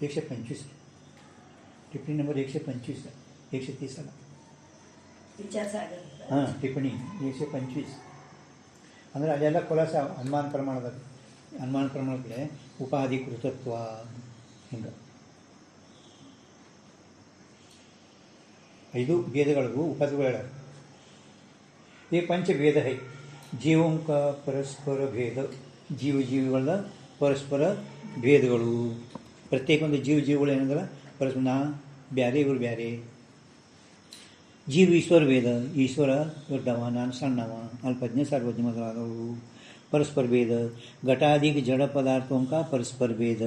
125 टिप्पणी नंबर 125 130 ಅಲ್ಲ विचार सागर. ಹಾಂ, ಟಿಪ್ಪಣಿ 125 ಅಂದರೆ ಅಲ್ಲೆಲ್ಲ ಖುಲಾಸ ಅನುಮಾನ ಪ್ರಮಾಣದಾಗ, ಅನುಮಾನ ಪ್ರಮಾಣಕ್ಕೆ ಉಪಾಧಿಕೃತತ್ವ ಹಿಂಗೆ ಐದು ಭೇದಗಳಿಗೂ ಉಪಾಧಿಗಳು. ಈ ಪಂಚಭೇದ ಹೈ. ಜೀವಂ ಕ ಪರಸ್ಪರ ಭೇದ, ಜೀವಿಗಳ ಪರಸ್ಪರ ಭೇದಗಳು. ಪ್ರತ್ಯೇಕ ಒಂದು ಜೀವಗಳು ಏನಂದ್ರೆ ಪರಸ್ಪರ ನಾ ಬ್ಯಾರೆ ಇವರು ಬ್ಯಾರೆ. ಜೀವ ಈಶ್ವರ ಭೇದ, ಈಶ್ವರ ದೊಡ್ಡವ, ನಾನು ಸಣ್ಣವ, ಅಲ್ಪಜ್ಞ ಸರ್ವಜ್ಞ ಮೊದಲಾದವರು. परस्पर भेद. घटाधिक जड़ पदार्थों का परस्पर भेद.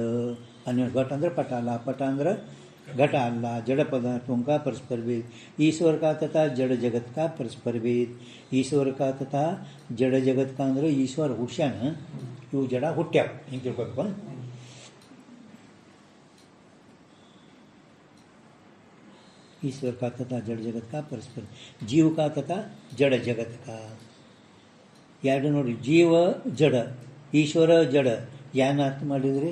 अन्य घट अंदर पट अಲ್ಲ, पट अंदर घट अಲ್ಲ, जड़ पदार्थों का परस्पर भेद. ईश्वर का तथा जड़ जगत का परस्पर भेद. ईश्वर का तथा जड़ जगत का ಅಂದ್ರೆ ಈಶ್ವರ ಹುಟ್ಸ್ಯಾನ, ಇವು ಜಡ ಹುಟ್ಟ್ಯಾವ, ಹಿಂಗೆ ತಿಳ್ಕೊಬೇಕು. ईश्वर का तथा जड़ जगत का परस्पर, जीव का तथा जड़ जगत का. ಎರಡು ನೋಡಿ, ಜೀವ ಜಡ, ಈಶ್ವರ ಜಡ. ಯಾನ ಅರ್ಥ ಮಾಡಿದರೆ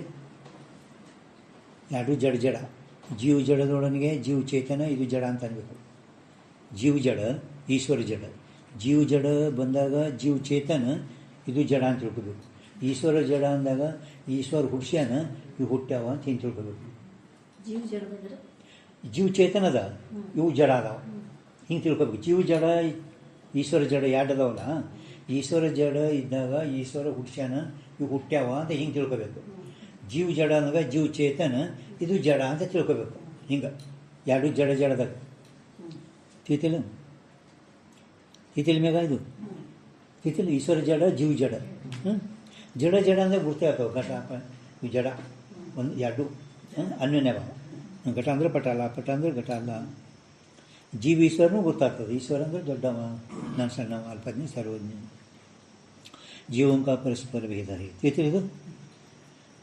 ಎರಡು ಜಡ. ಜೀವ ಜಡದೊಳನಿಗೆ ಜೀವ ಚೇತನ, ಇದು ಜಡ ಅಂತ ಅನ್ಬೇಕು. ಜೀವ ಜಡ, ಈಶ್ವರ ಜಡ. ಜೀವ ಜಡ ಬಂದಾಗ ಜೀವ ಚೇತನ, ಇದು ಜಡ ಅಂತ ತಿಳ್ಕೊಬೇಕು. ಈಶ್ವರ ಜಡ ಅಂದಾಗ ಈಶ್ವರ ಹುಡ್ಸ್ಯಾನ, ಇವು ಹುಟ್ಟ್ಯಾವ ಅಂತ ಹಿಂಗೆ ತಿಳ್ಕೊಬೇಕು. ಜೀವ ಚೇತನ ಅದ, ಇವು ಜಡ ಅದಾವ, ಹಿಂಗೆ ತಿಳ್ಕೊಬೇಕು. ಜೀವ ಜಡ ಈಶ್ವರ ಜಡ ಎರಡು ಅದಾವಲ್ಲ, ಈಶ್ವರ ಜಡ ಇದ್ದಾಗ ಈಶ್ವರ ಹುಟ್ಸ್ಯಾನ, ಇವು ಹುಟ್ಟ್ಯಾವ ಅಂತ ಹಿಂಗೆ ತಿಳ್ಕೊಬೇಕು. ಜೀವ ಜಡ ಅಂದಾಗ ಜೀವ ಚೇತನ, ಇದು ಜಡ ಅಂತ ತಿಳ್ಕೊಬೇಕು. ಹಿಂಗೆ ಎರಡು ಜಡದಾಗ ತಿತಿಲ್ಲ ಮ್ಯಾಗ ಇದು ತಿತಿಲ್ಲ. ಈಶ್ವರ ಜಡ, ಜೀವ ಜಡ. ಜಡ ಅಂದರೆ ಗುರ್ತೆ ಆಗ್ತಾವೆ. ಘಟ ಇವು ಜಡ ಒಂದು ಎರಡು ಅನ್ಯೋನ್ಯ ಭಾವ. ಘಟ ಅಂದರೆ ಪಟ ಅಲ್ಲ, ಪಟ ಅಂದರೆ ಘಟ ಅಲ್ಲ. ಜೀವ ಈಶ್ವರನೂ ಗೊತ್ತಾಗ್ತದೆ. ಈಶ್ವರ ಅಂದರೆ ದೊಡ್ಡವ, ನಾನು ಸಣ್ಣವ, ಅಲ್ಪಜ್ಞ ಸರ್ವಜ್ಞ. जीवों का परस्पर भेद है. ಇದು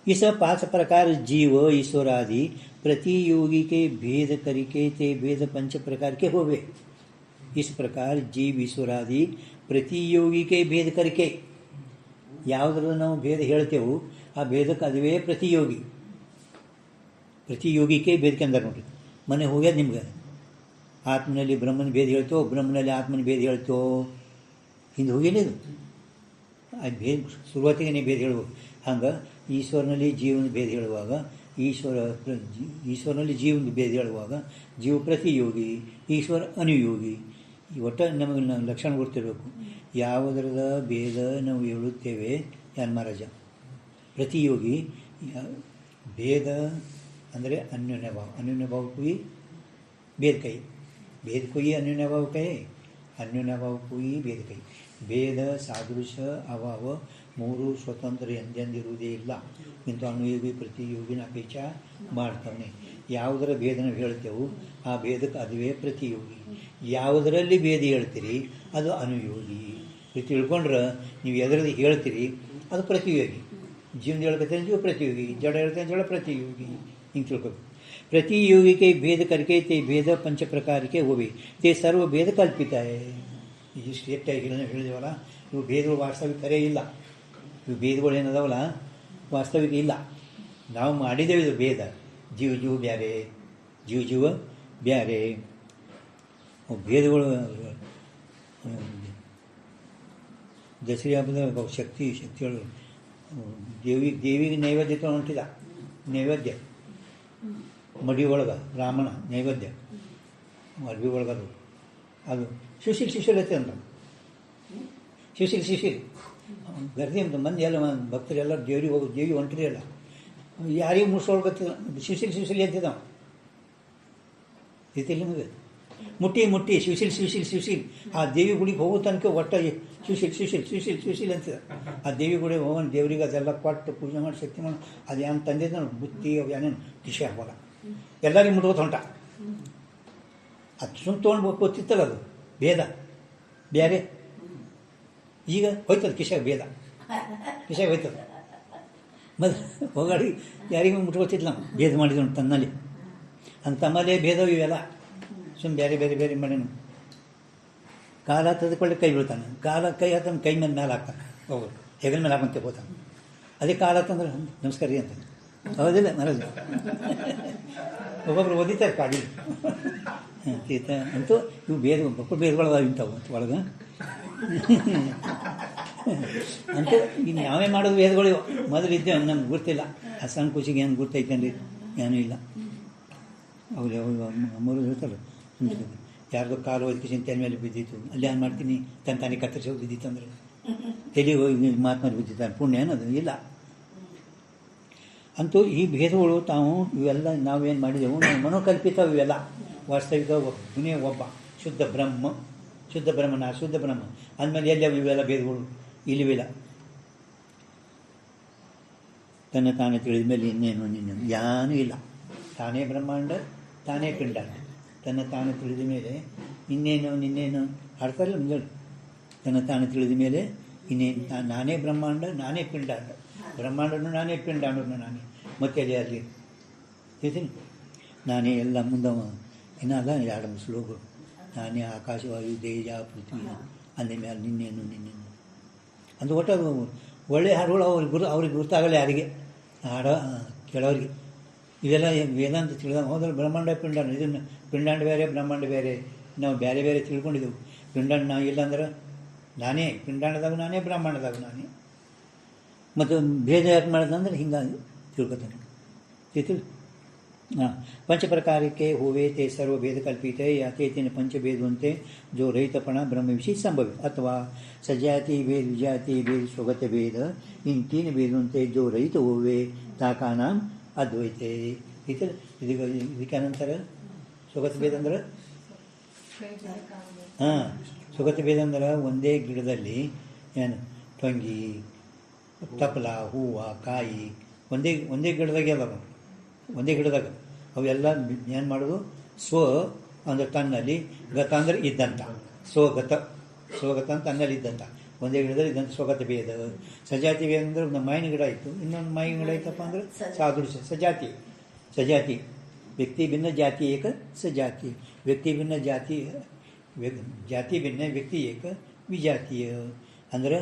इस 5 प्रकार जीव ईश्वर आदि प्रतियोगी के भेद करके ते भेद 5 प्रकार के होवे. इस प्रकार जीव ईश्वर आदि प्रतियोगी के भेद करके, ಯಾವುದರಲ್ಲಿ ನಾವು ಭೇದ ಹೇಳ್ತೇವೆ ಆ ಭೇದಕ್ಕೆ ಅದುವೇ ಪ್ರತಿಯೋಗಿ. ಪ್ರತಿಯೋಗಿಕೆ ಭೇದಕ್ಕೆ ಅಂದ್ರೆ ನೋಡ್ರಿ, ಮನೆ ಹೋಗ್ಯದ ನಿಮ್ಗೆ. ಆತ್ಮನಲ್ಲಿ ಬ್ರಹ್ಮನ ಭೇದ ಹೇಳ್ತೋ, ಬ್ರಹ್ಮನಲ್ಲಿ ಆತ್ಮನ ಭೇದ ಹೇಳ್ತೋ, ಹಿಂದೆ ಹೋಗಿಲ್ಲ ಇದು. ಅದು ಭೇದ ಶುರುವಾತಿಗೆ ನೀವು ಭೇದ ಹೇಳ್ಬೇಕು. ಹಂಗೆ ಈಶ್ವರನಲ್ಲಿ ಜೀವನ ಭೇದ ಹೇಳುವಾಗ, ಈಶ್ವರನಲ್ಲಿ ಜೀವನ ಭೇದ ಹೇಳುವಾಗ ಜೀವ ಪ್ರತಿಯೋಗಿ, ಈಶ್ವರ ಅನುಯೋಗಿ. ಈ ಒಟ್ಟು ನಮಗೆ ಲಕ್ಷಣ ಗೊತ್ತಿರಬೇಕು. ಯಾವುದರದ ಭೇದ ನಾವು ಹೇಳುತ್ತೇವೆ ಯಾನ್ ಮಹಾರಾಜ? ಪ್ರತಿಯೋಗಿ. ಭೇದ ಅಂದರೆ ಅನ್ಯೋನ್ಯ ಭಾವ. ಅನ್ಯೋನ್ಯ ಭಾವ ಕೊಯಿ ಭೇದ ಕೈ, ಭೇದ ಕೊಯಿ ಅನ್ಯೋನ್ಯ ಭಾವ ಕೈ, ಅನ್ಯೋನ್ಯ ಭಾವ ಕೊಯಿ ಭೇದ ಕೈ. ಭೇದ ಸಾದೃಶ್ಯ ಅಭಾವ ಮೂರು ಸ್ವತಂತ್ರ ಎಂದೆಂದಿರುವುದೇ ಇಲ್ಲ. ಇಂಥ ಅನುಯೋಗಿ ಪ್ರತಿಯೋಗಿನ ಅಪೇಕ್ಷ ಮಾಡ್ತಾನೆ. ಯಾವುದರ ಭೇದ ನಾವು ಹೇಳ್ತೇವೆ ಆ ಭೇದಕ್ಕೆ ಅದುವೇ ಪ್ರತಿಯೋಗಿ. ಯಾವುದರಲ್ಲಿ ಭೇದ ಹೇಳ್ತೀರಿ ಅದು ಅನುಯೋಗಿ. ಇದು ತಿಳ್ಕೊಂಡ್ರೆ ನೀವು ಎದರದ್ದು ಹೇಳ್ತೀರಿ ಅದು ಪ್ರತಿಯೋಗಿ. ಜೀವನ ಹೇಳ್ಕೊತೀನಿ ಜೀವ ಪ್ರತಿಯೋಗಿ, ಜಡ ಹೇಳ್ತೇನೆ ಜಡ ಪ್ರತಿಯೋಗಿ. ಹಿಂಗೆ ತಿಳ್ಕೊಬೇಕು. प्रतियोगी के भेद करके ते भेद पंच प्रकार के होवे ते सर्व भेद कल्पित है. ಇಷ್ಟು ಹೆಚ್ಚಾಗಿ ಹೇಳಿದೇವಲ್ಲ, ಇವು ಭೇದಗಳು ವಾಸ್ತವಿಕರೇ ಇಲ್ಲ. ಇವು ಭೇದಗಳು ಏನದಾವಲ್ಲ ವಾಸ್ತವಿಕ ಇಲ್ಲ. ನಾವು ಮಾಡಿದ್ದೇವೆ ಇದು ಭೇದ. ಜೀವ ಬ್ಯಾರೆ, ಜೀವ ಬ್ಯಾರೆ. ಭೇದಗಳು ದಸರಾ ಹಬ್ಬದ ಶಕ್ತಿಗಳು ದೇವಿಗೆ ನೈವೇದ್ಯ ಹೊಂಟಿದ. ನೈವೇದ್ಯ ಮಡಿ ಒಳಗೆ ರಾಮನ ನೈವೇದ್ಯ ಅರ್ಬಿ ಒಳಗದು ಅದು ಶಿಶಿಲ್ ಐತೆ ಅಂತ. ಶಿಶಿಲ್ ಗರ್ದಿ ಅಂತ ಮಂದಿ ಎಲ್ಲ ಭಕ್ತರೆಲ್ಲ ದೇವ್ರಿಗೆ ಹೋಗಿ ದೇವಿ ಹೊಂಟ್ರಿ ಅಲ್ಲ, ಯಾರಿಗೂ ಮುಡ್ಸೊಳ್ಗತ್ತಿಲ್ಲ. ಶಿಶಿಲ್ ಅಂತಿದ್ದ ಇತಿಲ್ಲ ನಿಮಗೆ. ಮುಟ್ಟಿ ಶಿಶಿಲ್ ಆ ದೇವಿ ಗುಡಿಗೆ ಹೋಗೋ ತನಕ ಒಟ್ಟ ಶಿಶಿಲ್ ಅಂತಿದ. ಆ ದೇವಿ ಗುಡಿಗೆ ಹೋಗೋಣ, ದೇವ್ರಿಗೆ ಅದೆಲ್ಲ ಕೊಟ್ಟು ಪೂಜೆ ಮಾಡಿ ಶಕ್ತಿ ಮಾಡಿ ಅದು ಏನು ತಂದಿದ್ದ ಬುತ್ತಿ ಅವು ಏನೇನು ಕಿಶೆ ಆಗೋಲ್ಲ, ಎಲ್ಲರಿಗೂ ಮುಟ್ಕೋತ ಹೊಂಟ. ಅದು ಸುಮ್ಮ ತೊಗೊಂಡು ಗೊತ್ತಿತ್ತಲ್ಲ, ಅದು ಭೇದ ಬೇರೆ. ಈಗ ಹೋಯ್ತದ ಕಿಶಾಗ ಭೇದ, ಕಿಶಾಗ ಹೋಯ್ತದ. ಮತ್ತು ಹೋಗಾಡಿ ಯಾರಿಗೂ ಮುಟ್ಕೋತಿದ್ಲ ನಾವು ಭೇದ ಮಾಡಿದ್ರು ತನ್ನಲ್ಲಿ. ಅಂತ ತಮ್ಮಲ್ಲೇ ಭೇದವು ಇವೆಲ್ಲ ಸುಮ್ಮ ಬೇರೆ ಮಾಡೇನು. ಕಾಲ ತೆಗೆದುಕೊಳ್ಳಿ ಕೈ ಬೀಳ್ತಾನೆ, ಕೈ ಹಾಕ್ತಾನೆ, ಕೈ ಮೇಲೆ ಹಾಕ್ತಾನೆ, ಹೋಗೋದು ಹೆಗಲ ಮೇಲೆ ಹಾಕೊಂತ ಹೋಗ್ತಾನೆ. ಅದೇ ಕಾಲ ಹಾಕಂದ್ರೆ ನಮಸ್ಕಾರ ರೀ ಅಂತಾನೆ. ಹೌದಿಲ್ಲ ಮರಲ್ಲ, ಒಬ್ಬೊಬ್ರು ಓದಿತಾರೆ ಕಾಡಿ ಅಂತೂ. ಇವು ಮಕ್ಕಳು ಭೇದಗಳದಾವ ಇಂಥವು ಒಳಗೆ ಅಂತೂ. ಈಗ ನಾವೇ ಮಾಡೋದು ಭೇದಗಳು ಇವು. ಮೊದಲು ಇದ್ದೇವೆ ನಮ್ಗೆ ಗುರ್ತಿಲ್ಲ. ಆ ಸಣ್ಣ ಖುಷಿಗೆ ಏನು ಗುರ್ತೈತೇನ್ರಿ? ಏನೂ ಇಲ್ಲ. ಅವ್ರು ಅಮ್ಮರು ಹೇಳ್ತಾರೆ, ಯಾರ್ದೋ ಕಾಲು ಹೋಗಿ ತೆನೆ ಮೇಲೆ ಬಿದ್ದಿತ್ತು, ಅಲ್ಲಿ ಏನು ಮಾಡ್ತೀನಿ ತಾನೇ ಕತ್ತರಿಸಿ ಹೋಗಿ ಬಿದ್ದಿತ್ತು ಅಂದರೆ ತಲೆ ಹೋಗಿ ಮಾತನಾಡಿ ಬಿದ್ದಿದ್ದಾರೆ. ಪುಣ್ಯ ಏನದು ಇಲ್ಲ. ಅಂತೂ ಈ ಭೇದಗಳು ತಾವು ಇವೆಲ್ಲ ನಾವೇನು ಮಾಡಿದೆವು ಮನೋಕಲ್ಪಿತ. ಇವೆಲ್ಲ ವಾಸ್ತವಿಕ ದುನಿಯ ಒಬ್ಬ ಶುದ್ಧ ಬ್ರಹ್ಮನ ಅಶುದ್ಧ ಬ್ರಹ್ಮ ಅಂದಮೇಲೆ ಎಲ್ಲಿ ಇವೆಲ್ಲ ಭೇದಗಳು ಇಲ್ಲಿವಿಲ್ಲ. ತನ್ನ ತಾನೇ ತಿಳಿದ ಮೇಲೆ ಇನ್ನೇನು ಏನೂ ಇಲ್ಲ. ತಾನೇ ಬ್ರಹ್ಮಾಂಡ, ತಾನೇ ಪಿಂಡಾಂಡ. ತನ್ನ ತಾನು ತಿಳಿದ ಮೇಲೆ ಇನ್ನೇನು ಆಡ್ತಾರಲ್ಲ ಮುಂಜಾನೆ. ತನ್ನ ತಾನು ತಿಳಿದ ಮೇಲೆ ಇನ್ನೇನು ನಾನೇ ಬ್ರಹ್ಮಾಂಡ, ನಾನೇ ಪಿಂಡಾಂಡ. ಬ್ರಹ್ಮಾಂಡನು ನಾನೇ, ಪಿಂಡಾಂಡನು ನಾನೇ. ಮತ್ತೆ ಅಲ್ಲಿ ಹೇಳ್ತೀನಿ ನಾನೇ ಎಲ್ಲ ಮುಂದವ ಇನ್ನಲ್ಲ 2 ಶ್ಲೋಕ. ನಾನೇ ಆಕಾಶವಾಯು ದೇಜ ಪೃಥ್ವಿ ಅಂದ ಮೇಲೆ ನಿನ್ನೇನು ಅಂದು ಒಟ್ಟು ಅದು ಒಳ್ಳೆಯ ಹಾಡುಗಳು ಅವ್ರಿಗೆ ಗೊತ್ತಾಗಲ್ಲ ಯಾರಿಗೆ ಹಾಡ ಕೇಳೋರಿಗೆ. ಇವೆಲ್ಲ ವೇದಾಂತ ತಿಳಿದ ಹೋದ್ರೆ ಬ್ರಹ್ಮಾಂಡ ಪಿಂಡಾಂಡ, ಇದನ್ನು ಪಿಂಡಾಂಡ ಬೇರೆ ಬ್ರಹ್ಮಾಂಡ ಬೇರೆ ನಾವು ಬೇರೆ ತಿಳ್ಕೊಂಡಿದ್ದೆವು. ಪಿಂಡಾಂಡ ನಾವು ಇಲ್ಲಾಂದ್ರೆ ನಾನೇ ಪಿಂಡಾಂಡದಾಗ ನಾನೇ, ಬ್ರಹ್ಮಾಂಡದಾಗ ನಾನೇ. ಮತ್ತು ಭೇದ ಯಾಕೆ ಮಾಡೋದಂದ್ರೆ ಹಿಂಗಾಗಿ ತಿಳ್ಕೊತಾನೆ. ತಿಳ್ತಿಲ್ಲ. ಹಾಂ, पंच प्रकार के होवे ते सर्व भेद कल्पित है या ते तीन पंच भेद होते जो रहितपणा ब्रह्म विषय संभव अथवा सजाति भेद विजाति भेद स्वगत भेद इन 3 भेद होते जो रहित होवे ताका नाम अद्वैत. ಇದಕ್ಕೆ ನಂತರ ಸ್ವಗತ ಭೇದ ಅಂದ್ರೆ ಹಾಂ, ಸ್ವಗತ ಭೇದ ಅಂದ್ರೆ ಒಂದೇ ಗಿಡದಲ್ಲಿ ಏನು ಟೊಂಗಿ, ತಪ್ಪಲ, ಹೂವು, ಕಾಯಿ ಒಂದೇ ಗಿಡದಾಗೆ ಅದಾವ. ಒಂದೇ ಗಿಡದಾಗ ಅವೆಲ್ಲ ಏನು ಮಾಡೋದು? ಸ್ವ ಅಂದ್ರೆ ತನ್ನಲ್ಲಿ, ಗತ ಅಂದ್ರೆ ಇದ್ದಂಥ, ಸ್ವಗತ ಅಂತ ತನ್ನಲ್ಲಿ ಇದ್ದಂಥ ಒಂದೇ ಗಿಡದಲ್ಲಿ ಇದ್ದಂಥ ಸ್ವಗತ ಭೇದ. ಸಜಾತಿ ಭೇದ ಅಂದ್ರೆ ಒಂದು ಮಾವಿನ ಗಿಡ ಇತ್ತು, ಇನ್ನೊಂದು ಮಾವಿನ ಗಿಡ ಐತಪ್ಪ ಅಂದ್ರೆ ಸಾಧುರ್ಷ. ಸಜಾತಿ ವ್ಯಕ್ತಿ ಭಿನ್ನ ಜಾತಿ ಏಕ ಸಜಾತಿ. ವ್ಯಕ್ತಿ ಭಿನ್ನ ಜಾತಿ ಭಿನ್ನ ವ್ಯಕ್ತಿ ಏಕ ವಿಜಾತೀಯ. ಅಂದ್ರೆ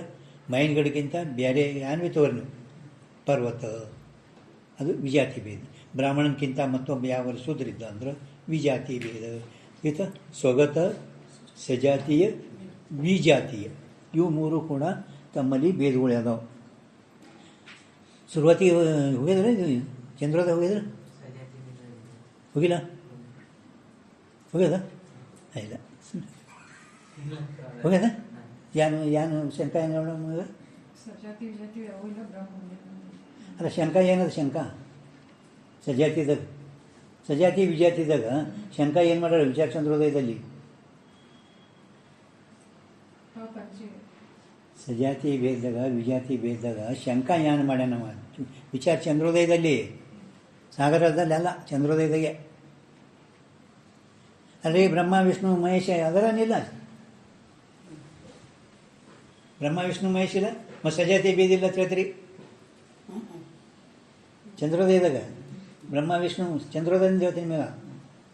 ಮಾವಿನ ಗಿಡಕ್ಕಿಂತ ಬೇರೆ ಯಾನ್ವಿ ತೋರ್ನು ಪರ್ವತ, ಅದು ವಿಜಾತಿ ಭೇದ. ಬ್ರಾಹ್ಮಣನ್ಕಿಂತ ಮತ್ತೊಬ್ಬ ಯಾವ ಶೂದ್ರಿದ್ದ ಅಂದ್ರೆ ವಿಜಾತಿ ಭೇದ. ಈತ ಸ್ವಗತ, ಸಜಾತೀಯ, ವಿಜಾತೀಯ ಇವು 3 ಕೂಡ ತಮ್ಮಲ್ಲಿ ಭೇದಗಳು ಅದಾವೆ. ಶುರುವಾತಿಗೆ ಹೋಗಿದ್ರೆ ಚಂದ್ರೋದಯ ಹೋಗಿಲ್ಲ ಹೋಗ್ಯದ ಇಲ್ಲ ಹೋಗ್ಯದ ಯಾನು ಶಂಕ ಏನು ಅಲ್ಲ, ಶಂಕ ಏನದ? ಶಂಕ ಸಜಾತಿ ವಿಜಾತಿದಾಗ ಶಂಕ ಏನು ಮಾಡ್ಯಾರ ವಿಚಾರ ಚಂದ್ರೋದಯದಲ್ಲಿ? ಸಜಾತಿ ಭೇದದಾಗ ವಿಜಾತಿ ಭೇದದಾಗ ಶಂಕ ಏನು ಮಾಡ್ಯಾನ ವಿಚಾರ ಚಂದ್ರೋದಯದಲ್ಲಿ, ಸಾಗರದಲ್ಲಿ ಅಲ್ಲ, ಚಂದ್ರೋದಯದಾಗೆ. ಅಲ್ಲೇ ಬ್ರಹ್ಮ ವಿಷ್ಣು ಮಹೇಶ ಅದರನ್ನಿಲ್ಲ. ಬ್ರಹ್ಮ ವಿಷ್ಣು ಮಹೇಶ್ ಇಲ್ಲ ಮತ್ತು ಸಜಾತಿ ಭೇದ ಇಲ್ಲ ಅಂತ ಹೇಳ್ತೀರಿ ಚಂದ್ರೋದಯದಾಗ ಬ್ರಹ್ಮ ವಿಷ್ಣು ಚಂದ್ರೋದಯದಿಂದ ಹೇಳ್ತೀನಿ ಮೇಗ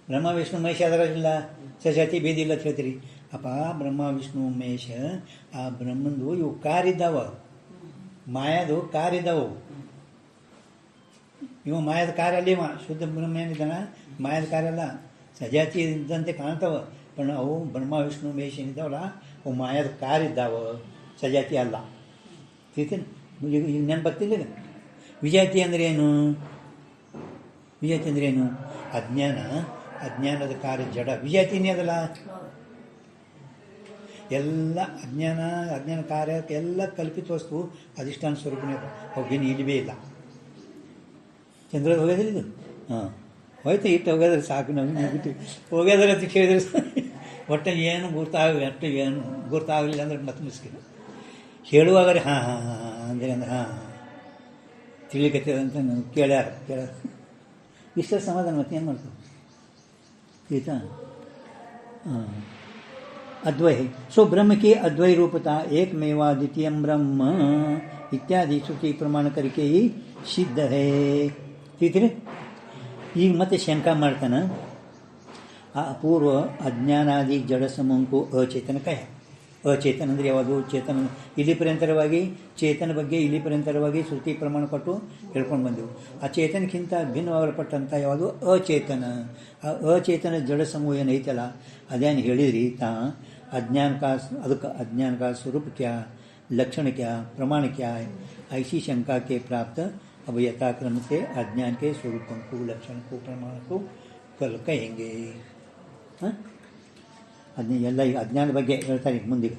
ಬ್ರಹ್ಮ ವಿಷ್ಣು ಮಹೇಶ್ ಅದರಾಗಿಲ್ಲ ಸಜಾತಿ ಭೇದ ಇಲ್ಲ ಅಂತ ಹೇಳ್ತೀರಿ ಅಪ್ಪ ಬ್ರಹ್ಮ ವಿಷ್ಣು ಮಹೇಶ ಆ ಬ್ರಹ್ಮಂದು ಇವು ಕಾರಿದ್ದಾವ ಮಾಯಾದು ಕಾರಿದ್ದಾವು ಇವ ಮಾಯದ ಕಾರಲ್ಲಿ ಶುದ್ಧ ಬ್ರಹ್ಮ ಏನಿದ್ದಾನ ಮಾಯದ ಕಾರಲ್ಲ ಸಜಾತಿ ಇದ್ದಂತೆ ಕಾಣ್ತಾವ पण ಅವು ಬ್ರಹ್ಮ ವಿಷ್ಣು ಮಹೇಶ್ ಏನಿದ್ದಾವಲ್ಲ ಅವು ಮಾಯದ ಕಾರಿದ್ದಾವ ಸಜಾತಿ ಅಲ್ಲ ತಿಳ್ತೀನಿ ಈಗ ಈಗ ನೆನಪತ್ತಿಲ್ಲ ಈಗ ವಿಜಾತಿ ಅಂದರೆ ಏನು ವಿಜಾತಿ ಅಂದರೆ ಏನು ಅಜ್ಞಾನದ ಕಾರ್ಯ ಜಡ ವಿಜಾತಿನೇ ಅದಲ್ಲ ಎಲ್ಲ ಅಜ್ಞಾನ ಕಾರ್ಯಕ್ಕೆ ಎಲ್ಲ ಕಲ್ಪಿತ ವಸ್ತು ಅಧಿಷ್ಠಾನ ಸ್ವರೂಪನೇ ಅವೇನು ಇಲ್ಲವೇ ಇಲ್ಲ ಚಂದ್ರ ಹೋಗೋದಿಲ್ಲ ಇದು ಹಾಂ ಹೋಯ್ತು ಇಟ್ಟು ಹೋಗೋದ್ರೆ ಸಾಕು ನಮಗೆ ಬಿಟ್ಟು ಹೋಗೋದ್ರೆ ಅಂತ ಕೇಳಿದ್ರೆ ಒಟ್ಟು ಏನು ಏನು ಗುರ್ತಾಗಲಿಲ್ಲ ಅಂದ್ರೆ ಮತ್ತೆ ಮುಸ್ಕಿಲ್ಲ ಹೇಳುವಾಗರೆ ಹಾಂ ಹಾಂ ಹಾಂ ಅಂದರೆ ಹಾಂ ತಿಳಿಕತ್ತದಂತ ನಾವು ಕೇಳ್ಯಾರ ಇಷ್ಟ ಸಮಾಧಾನ ಮತ್ತೆ ಏನು ಮಾಡ್ತಾವೆ ಆಯಿತಾ ಹಾಂ अद्वय सो ब्रह्म की अद्वय रूपता एकमेवा द्वितीय ब्रह्म इत्यादि श्रुति प्रमाण करके ही सिद्ध है ठीक ಈಗ ಮತ್ತೆ ಶಂಕಾ ಮಾಡ್ತಾನ ಆ ಅಪೂರ್ವ ಅಜ್ಞಾನಾದಿ ಜಡ ಸಮೂಹಕ್ಕೂ ಅಚೇತನ ಕಯ ಅಚೇತನ ಅಂದರೆ ಯಾವುದು ಚೇತನ ಇಲ್ಲಿ ಪರ್ಯಂತರವಾಗಿ ಚೇತನ ಬಗ್ಗೆ ಇಲ್ಲಿ ಪರ್ಯಂತರವಾಗಿ ಶ್ರುತಿ ಪ್ರಮಾಣ ಕೊಟ್ಟು ಹೇಳ್ಕೊಂಡು ಬಂದೆವು ಆ ಚೇತನಕ್ಕಿಂತ ಭಿನ್ನವಾಗಲ್ಪಟ್ಟಂಥ ಯಾವುದು ಅಚೇತನ ಆ ಅಚೇತನ ಜಡ ಸಮೂಹ ಏನೈತಲ್ಲ ಅದೇನು ಹೇಳಿದ್ರಿ ತಾ ಅದಕ್ಕೆ अज्ञान का स्वरूप क्या लक्षण क्या प्रमाण क्या है ऐसी शंका के प्राप्त अब यथाक्रम से अज्ञान के स्वरूपों को लक्षण को प्रमाण को कल कहेंगे हाँ ಎಲ್ಲ ಈಗ ಅಜ್ಞಾನದ ಬಗ್ಗೆ ಹೇಳ್ತಾರೆ ಮುಂದಿಗೆ